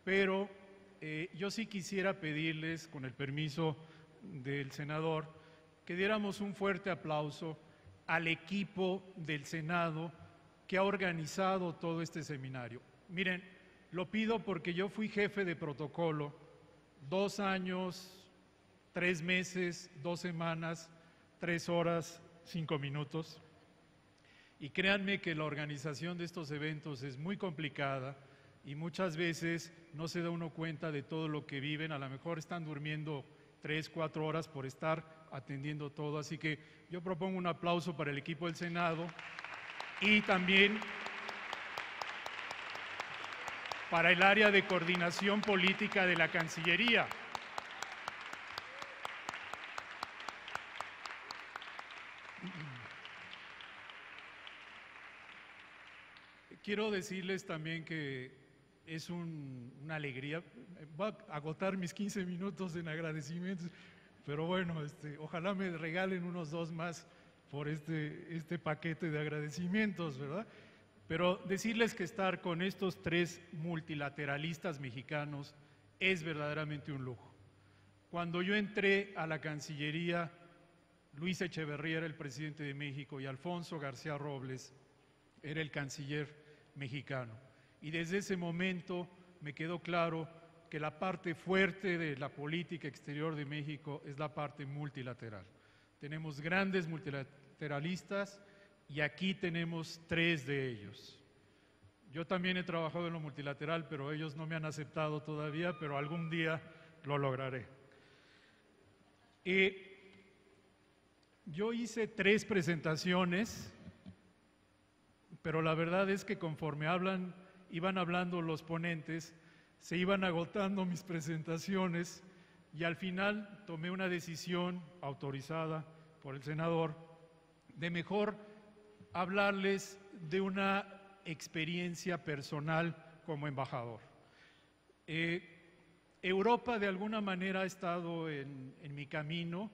pero yo sí quisiera pedirles, con el permiso del senador, que diéramos un fuerte aplauso al equipo del Senado que ha organizado todo este seminario. Miren, lo pido porque yo fui jefe de protocolo 2 años, 3 meses, 2 semanas, 3 horas, 5 minutos. Y créanme que la organización de estos eventos es muy complicada, y muchas veces no se da uno cuenta de todo lo que viven. A lo mejor están durmiendo 3, 4 horas por estar atendiendo todo. Así que yo propongo un aplauso para el equipo del Senado y también para el área de coordinación política de la Cancillería. Quiero decirles también que es una alegría. Voy a agotar mis 15 minutos en agradecimientos, pero bueno, ojalá me regalen unos 2 más por este paquete de agradecimientos, ¿verdad? Pero decirles que estar con estos 3 multilateralistas mexicanos es verdaderamente un lujo. Cuando yo entré a la Cancillería, Luis Echeverría era el presidente de México y Alfonso García Robles era el canciller mexicano. Y desde ese momento me quedó claro que la parte fuerte de la política exterior de México es la parte multilateral. Tenemos grandes multilateralistas y aquí tenemos 3 de ellos. Yo también he trabajado en lo multilateral, pero ellos no me han aceptado todavía, pero algún día lo lograré. Yo hice 3 presentaciones, pero la verdad es que conforme iban hablando los ponentes, se iban agotando mis presentaciones y al final tomé una decisión autorizada por el senador de mejor hablarles de una experiencia personal como embajador. Europa de alguna manera ha estado en mi camino.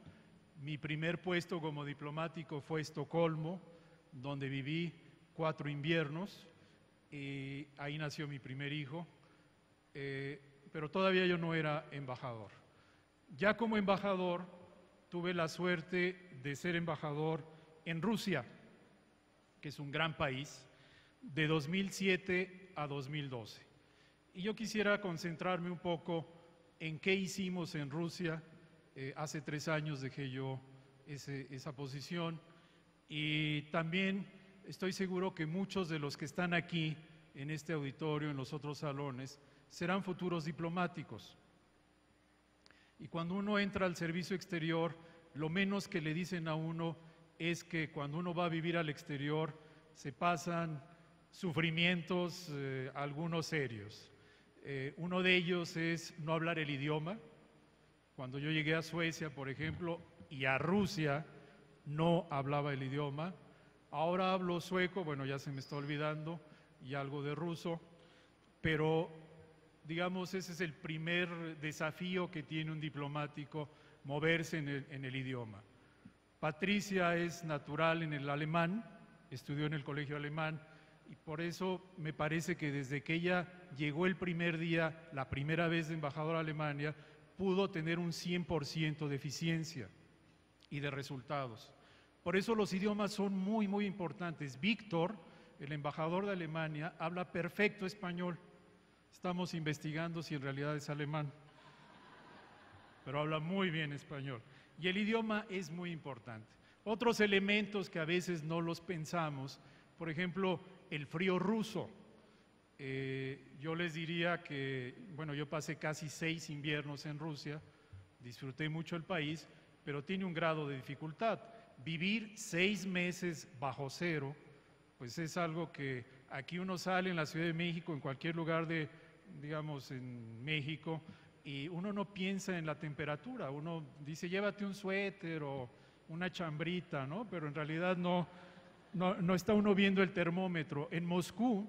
Mi primer puesto como diplomático fue Estocolmo, donde viví 4 inviernos, y ahí nació mi primer hijo, pero todavía yo no era embajador. Ya como embajador tuve la suerte de ser embajador en Rusia, que es un gran país, de 2007 a 2012. Y yo quisiera concentrarme un poco en qué hicimos en Rusia. Hace 3 años dejé yo esa posición y también estoy seguro que muchos de los que están aquí en este auditorio, en los otros salones, serán futuros diplomáticos. Y cuando uno entra al servicio exterior, lo menos que le dicen a uno es que cuando uno va a vivir al exterior se pasan sufrimientos, algunos serios. Uno de ellos es no hablar el idioma. Cuando yo llegué a Suecia, por ejemplo, y a Rusia, no hablaba el idioma. Ahora hablo sueco, bueno, ya se me está olvidando, y algo de ruso, pero digamos ese es el primer desafío que tiene un diplomático, moverse en el idioma. Patricia es natural en el alemán, estudió en el colegio alemán, y por eso me parece que desde que ella llegó el primer día, la primera vez de embajadora a Alemania, pudo tener un 100% de eficiencia y de resultados. Por eso los idiomas son muy, muy importantes. Víctor, el embajador de Alemania, habla perfecto español. Estamos investigando si en realidad es alemán, pero habla muy bien español. Y el idioma es muy importante. Otros elementos que a veces no los pensamos, por ejemplo, el frío ruso. Yo les diría que, bueno, yo pasé casi 6 inviernos en Rusia, disfruté mucho el país, pero tiene un grado de dificultad. Vivir 6 meses bajo cero, pues es algo que aquí uno sale en la Ciudad de México, en cualquier lugar digamos, en México, y uno no piensa en la temperatura, uno dice llévate un suéter o una chambrita, ¿no? Pero en realidad no está uno viendo el termómetro. En Moscú,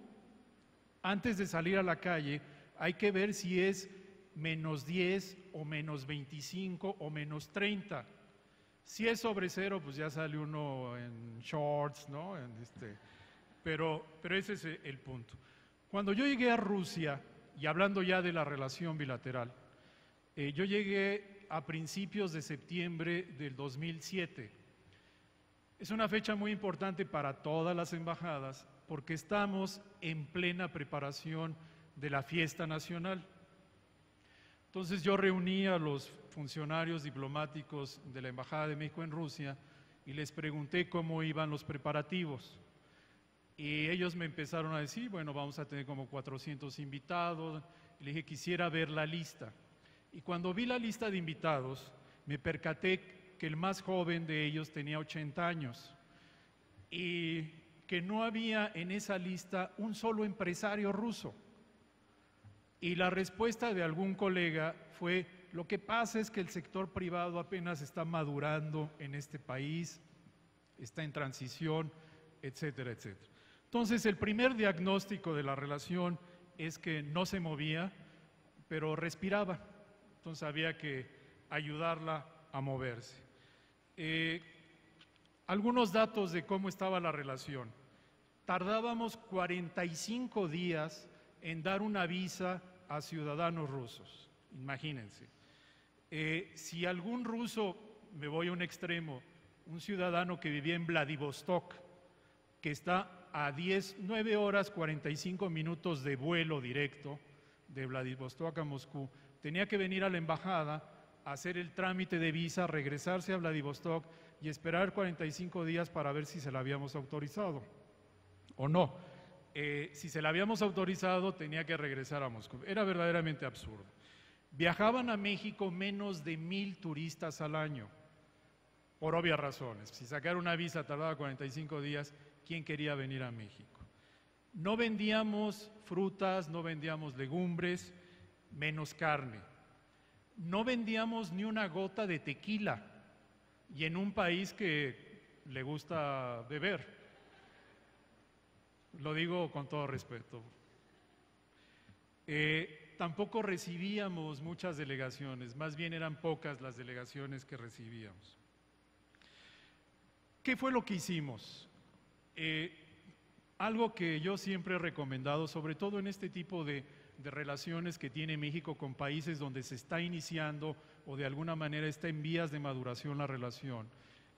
antes de salir a la calle, hay que ver si es -10 o -25 o -30. Si es sobre cero, pues ya sale uno en shorts, ¿no? Pero ese es el punto. Cuando yo llegué a Rusia, y hablando ya de la relación bilateral, yo llegué a principios de septiembre del 2007. Es una fecha muy importante para todas las embajadas porque estamos en plena preparación de la fiesta nacional. Entonces yo reuní a los funcionarios diplomáticos de la Embajada de México en Rusia y les pregunté cómo iban los preparativos. Y ellos me empezaron a decir, bueno, vamos a tener como 400 invitados. Y le dije, quisiera ver la lista. Y cuando vi la lista de invitados, me percaté que el más joven de ellos tenía 80 años y que no había en esa lista un solo empresario ruso. Y la respuesta de algún colega fue, lo que pasa es que el sector privado apenas está madurando en este país, está en transición, etcétera, etcétera. Entonces, el primer diagnóstico de la relación es que no se movía, pero respiraba. Entonces, había que ayudarla a moverse. Algunos datos de cómo estaba la relación. Tardábamos 45 días en dar una visa a ciudadanos rusos, imagínense. Si algún ruso, me voy a un extremo, un ciudadano que vivía en Vladivostok, que está a 9 horas 45 minutos de vuelo directo de Vladivostok a Moscú, tenía que venir a la embajada, hacer el trámite de visa, regresarse a Vladivostok y esperar 45 días para ver si se la habíamos autorizado o no. Si se la habíamos autorizado, tenía que regresar a Moscú. Era verdaderamente absurdo. Viajaban a México menos de 1,000 turistas al año, por obvias razones. Si sacar una visa tardaba 45 días, ¿quién quería venir a México? No vendíamos frutas, no vendíamos legumbres, menos carne. No vendíamos ni una gota de tequila, y en un país que le gusta beber. Lo digo con todo respeto. Tampoco recibíamos muchas delegaciones, más bien eran pocas las delegaciones que recibíamos. ¿Qué fue lo que hicimos? Algo que yo siempre he recomendado, sobre todo en este tipo de relaciones que tiene México con países donde se está iniciando o de alguna manera está en vías de maduración la relación,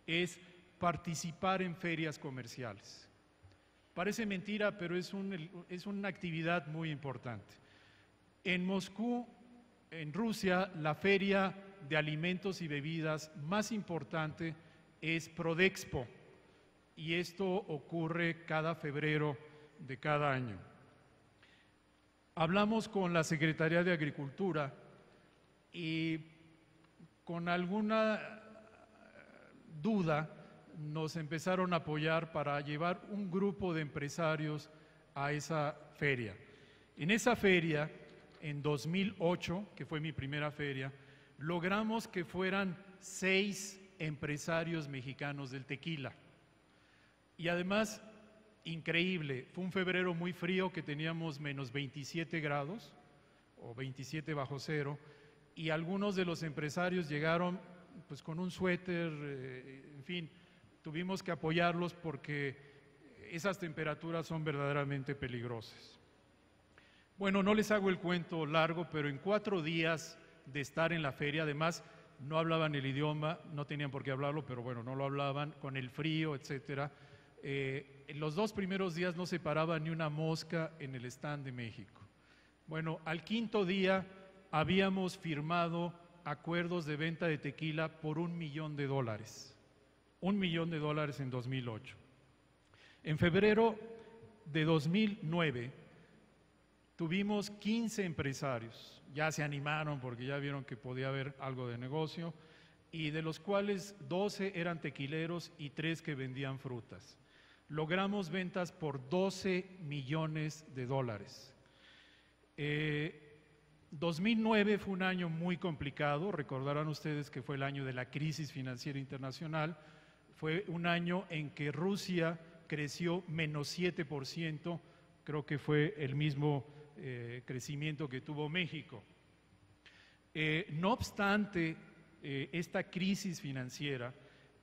es participar en ferias comerciales. Parece mentira, pero es una actividad muy importante. En Moscú, en Rusia, la feria de alimentos y bebidas más importante es Prodexpo, y esto ocurre cada febrero de cada año. Hablamos con la Secretaría de Agricultura y con alguna duda nos empezaron a apoyar para llevar un grupo de empresarios a esa feria. En esa feria, en 2008, que fue mi primera feria, logramos que fueran 6 empresarios mexicanos del tequila. Y además, increíble, fue un febrero muy frío que teníamos menos 27 grados o 27 bajo cero, y algunos de los empresarios llegaron pues con un suéter, en fin, tuvimos que apoyarlos porque esas temperaturas son verdaderamente peligrosas. Bueno, no les hago el cuento largo, pero en 4 días de estar en la feria, además no hablaban el idioma, no tenían por qué hablarlo, pero bueno, no lo hablaban, con el frío, etcétera. En los 2 primeros días no se paraba ni una mosca en el stand de México. Bueno, al 5.º día habíamos firmado acuerdos de venta de tequila por $1 millón. $1 millón en 2008. En febrero de 2009 tuvimos 15 empresarios, ya se animaron porque ya vieron que podía haber algo de negocio, y de los cuales 12 eran tequileros y 3 que vendían frutas. Logramos ventas por $12 millones. 2009 fue un año muy complicado, recordarán ustedes que fue el año de la crisis financiera internacional, fue un año en que Rusia creció menos 7%, creo que fue el mismo crecimiento que tuvo México. No obstante esta crisis financiera,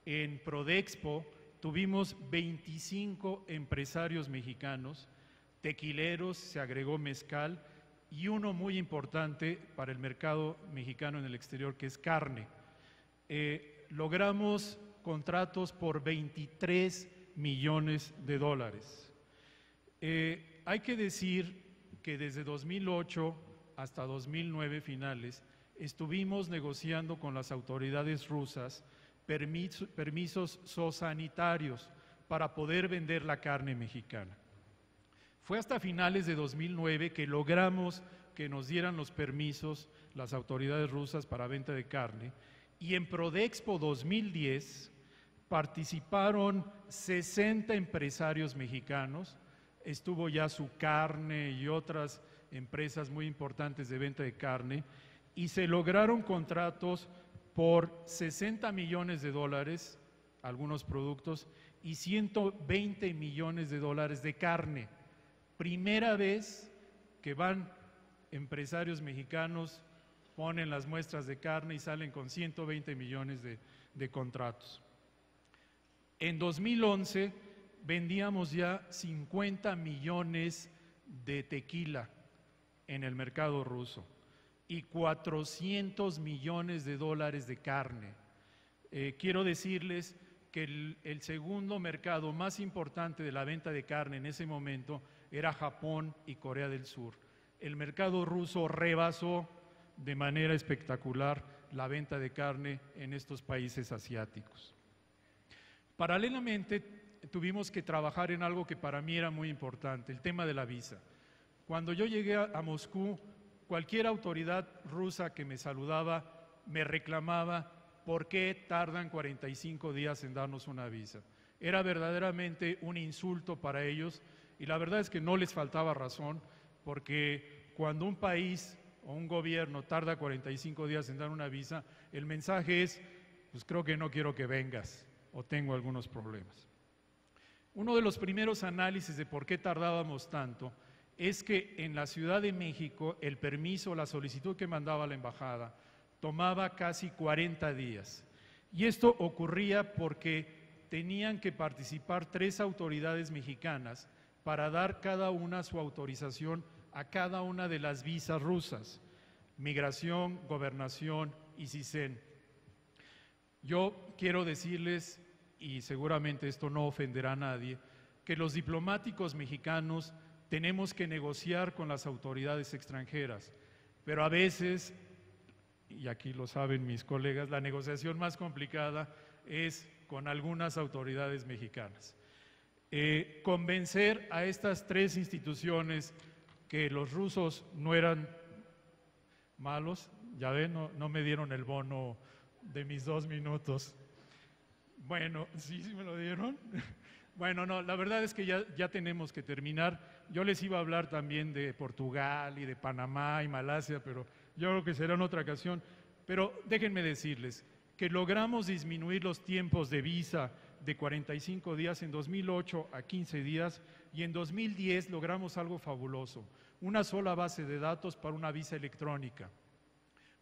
en Prodexpo tuvimos 25 empresarios mexicanos, tequileros, se agregó mezcal, y uno muy importante para el mercado mexicano en el exterior, que es carne. Logramos contratos por $23 millones. Hay que decir que desde 2008 hasta 2009 finales, estuvimos negociando con las autoridades rusas permisos zoosanitarios para poder vender la carne mexicana. Fue hasta finales de 2009 que logramos que nos dieran los permisos las autoridades rusas para venta de carne, y en Prodexpo 2010 participaron 60 empresarios mexicanos, estuvo ya Su Carne y otras empresas muy importantes de venta de carne, y se lograron contratos por 60 millones de dólares, algunos productos, y 120 millones de dólares de carne. Primera vez que van empresarios mexicanos, ponen las muestras de carne y salen con 120 millones de contratos. En 2011 vendíamos ya 50 millones de tequila en el mercado ruso y 400 millones de dólares de carne. Quiero decirles que el segundo mercado más importante de la venta de carne en ese momento era Japón y Corea del Sur. El mercado ruso rebasó de manera espectacular la venta de carne en estos países asiáticos. Paralelamente, tuvimos que trabajar en algo que para mí era muy importante, el tema de la visa. Cuando yo llegué a Moscú, cualquier autoridad rusa que me saludaba me reclamaba por qué tardan 45 días en darnos una visa. Era verdaderamente un insulto para ellos, y la verdad es que no les faltaba razón, porque cuando un país o un gobierno tarda 45 días en dar una visa, el mensaje es, pues creo que no quiero que vengas o tengo algunos problemas. Uno de los primeros análisis de por qué tardábamos tanto es que en la Ciudad de México el permiso, la solicitud que mandaba la embajada, tomaba casi 40 días. Y esto ocurría porque tenían que participar 3 autoridades mexicanas para dar cada una su autorización a cada una de las visas rusas: Migración, Gobernación y CISEN. Yo quiero decirles, y seguramente esto no ofenderá a nadie, que los diplomáticos mexicanos tenemos que negociar con las autoridades extranjeras, pero a veces, y aquí lo saben mis colegas, la negociación más complicada es con algunas autoridades mexicanas. Convencer a estas 3 instituciones que los rusos no eran malos, ya ven, no me dieron el bono de mis 2 minutos. Bueno, sí me lo dieron. Bueno, no, la verdad es que ya tenemos que terminar. Yo les iba a hablar también de Portugal y de Panamá y Malasia, pero yo creo que será en otra ocasión. Pero déjenme decirles que logramos disminuir los tiempos de visa de 45 días en 2008 a 15 días, y en 2010 logramos algo fabuloso: una sola base de datos para una visa electrónica.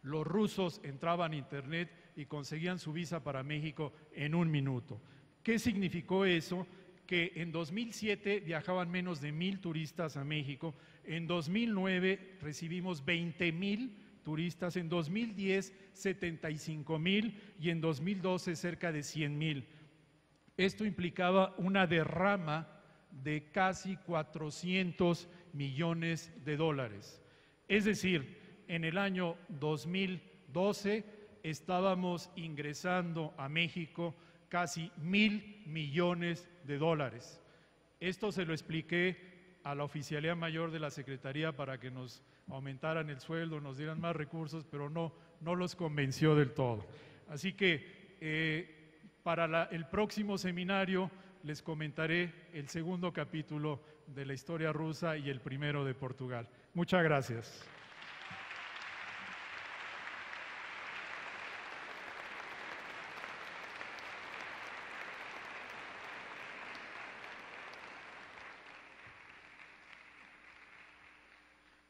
Los rusos entraban a internet y conseguían su visa para México en 1 minuto. ¿Qué significó eso? Que en 2007 viajaban menos de 1,000 turistas a México, en 2009 recibimos 20,000 turistas, en 2010 75,000 y en 2012 cerca de 100,000. Esto implicaba una derrama de casi 400 millones de dólares. Es decir, en el año 2012 estábamos ingresando a México casi 1,000 millones de dólares. Esto se lo expliqué a la Oficialía Mayor de la Secretaría para que nos aumentaran el sueldo, nos dieran más recursos, pero no los convenció del todo. Así que para el próximo seminario les comentaré el segundo capítulo de la historia rusa y el primero de Portugal. Muchas gracias.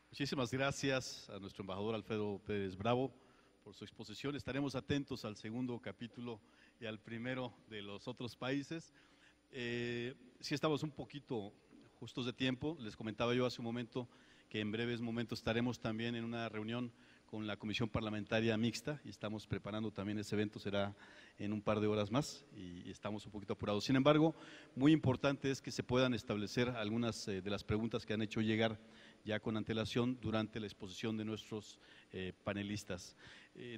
Muchísimas gracias a nuestro embajador Alfredo Pérez Bravo por su exposición. Estaremos atentos al segundo capítulo y al primero de los otros países. Sí estamos un poquito justos de tiempo. Les comentaba yo hace un momento que en breves momentos estaremos también en una reunión con la Comisión Parlamentaria Mixta y estamos preparando también ese evento, será en un par de horas más y estamos un poquito apurados. Sin embargo, muy importante es que se puedan establecer algunas de las preguntas que han hecho llegar ya con antelación durante la exposición de nuestros panelistas.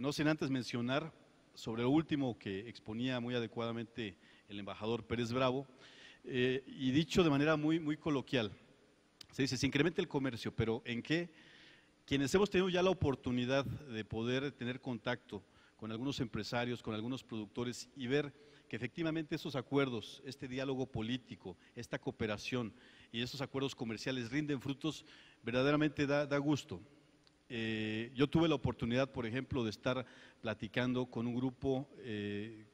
No sin antes mencionar sobre lo último que exponía muy adecuadamente el embajador Pérez Bravo, y dicho de manera muy coloquial, se dice, se incrementa el comercio, pero ¿en qué? Quienes hemos tenido ya la oportunidad de poder tener contacto con algunos empresarios, con algunos productores y ver que efectivamente esos acuerdos, este diálogo político, esta cooperación y esos acuerdos comerciales rinden frutos, verdaderamente da gusto. Yo tuve la oportunidad, por ejemplo, de estar platicando con un grupo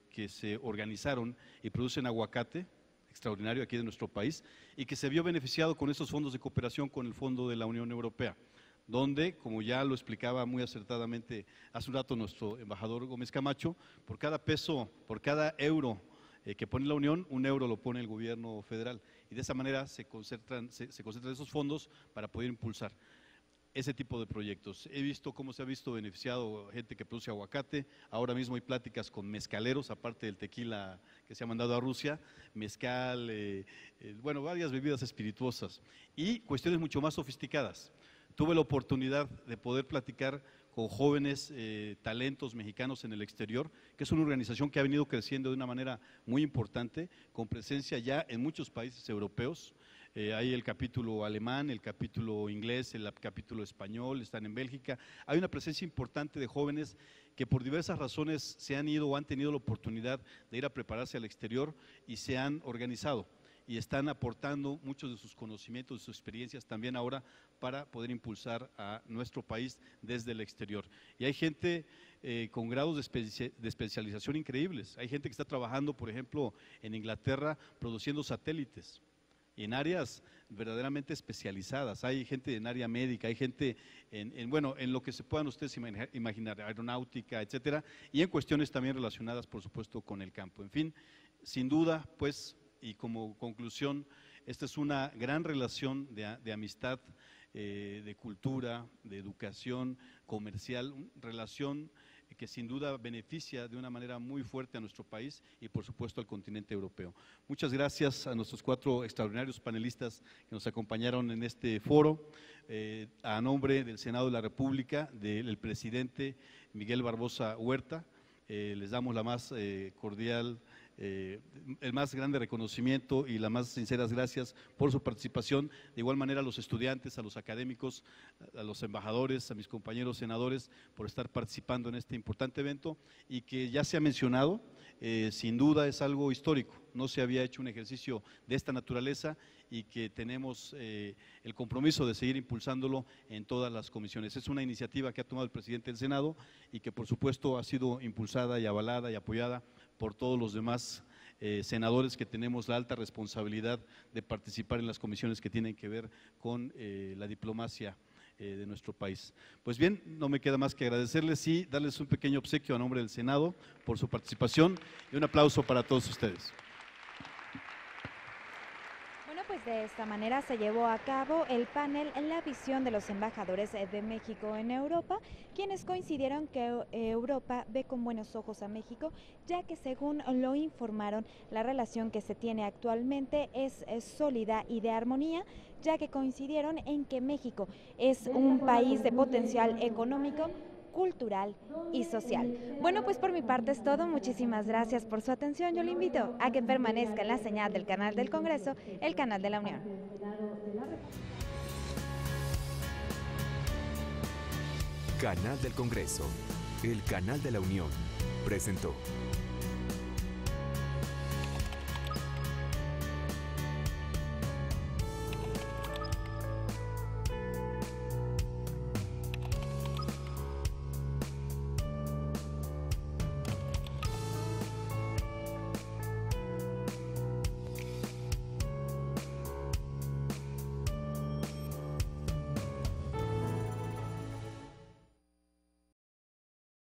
que se organizaron y producen aguacate extraordinario aquí de nuestro país y que se vio beneficiado con esos fondos de cooperación con el Fondo de la Unión Europea, donde, como ya lo explicaba muy acertadamente hace un rato nuestro embajador Gómez Camacho, por cada peso, por cada euro que pone la Unión, un euro lo pone el gobierno federal, y de esa manera se concentran esos fondos para poder impulsar ese tipo de proyectos. He visto cómo se ha visto beneficiado gente que produce aguacate. Ahora mismo hay pláticas con mezcaleros, aparte del tequila que se ha mandado a Rusia, mezcal, bueno, varias bebidas espirituosas y cuestiones mucho más sofisticadas. Tuve la oportunidad de poder platicar con jóvenes talentos mexicanos en el exterior, que es una organización que ha venido creciendo de una manera muy importante, con presencia ya en muchos países europeos. Hay el capítulo alemán, el capítulo inglés, el capítulo español, están en Bélgica. Hay una presencia importante de jóvenes que por diversas razones se han ido o han tenido la oportunidad de ir a prepararse al exterior y se han organizado y están aportando muchos de sus conocimientos, de sus experiencias también ahora para poder impulsar a nuestro país desde el exterior. Y hay gente con grados de especialización increíbles. Hay gente que está trabajando, por ejemplo, en Inglaterra produciendo satélites en áreas verdaderamente especializadas. Hay gente en área médica, hay gente en lo que se puedan ustedes imaginar, aeronáutica, etcétera, y en cuestiones también relacionadas, por supuesto, con el campo. En fin, sin duda, pues, y como conclusión, esta es una gran relación de amistad, de cultura, de educación comercial, relación que sin duda beneficia de una manera muy fuerte a nuestro país y por supuesto al continente europeo. Muchas gracias a nuestros 4 extraordinarios panelistas que nos acompañaron en este foro. A nombre del Senado de la República, del presidente Miguel Barbosa Huerta, les damos la más cordial, el más grande reconocimiento y las más sinceras gracias por su participación. De igual manera a los estudiantes, a los académicos, a los embajadores, a mis compañeros senadores por estar participando en este importante evento y que ya se ha mencionado, sin duda es algo histórico. No se había hecho un ejercicio de esta naturaleza y que tenemos el compromiso de seguir impulsándolo en todas las comisiones. Es una iniciativa que ha tomado el presidente del Senado y que por supuesto ha sido impulsada y avalada y apoyada por todos los demás senadores que tenemos la alta responsabilidad de participar en las comisiones que tienen que ver con la diplomacia de nuestro país. Pues bien, no me queda más que agradecerles y darles un pequeño obsequio a nombre del Senado por su participación y un aplauso para todos ustedes. Pues de esta manera se llevó a cabo el panel La visión de los embajadores de México en Europa, quienes coincidieron que Europa ve con buenos ojos a México, ya que según lo informaron, la relación que se tiene actualmente es sólida y de armonía, ya que coincidieron en que México es un país de potencial económico, cultural y social. Bueno, pues por mi parte es todo. Muchísimas gracias por su atención. Yo le invito a que permanezca en la señal del canal del Congreso, el canal de la Unión. Canal del Congreso, el canal de la Unión, presentó.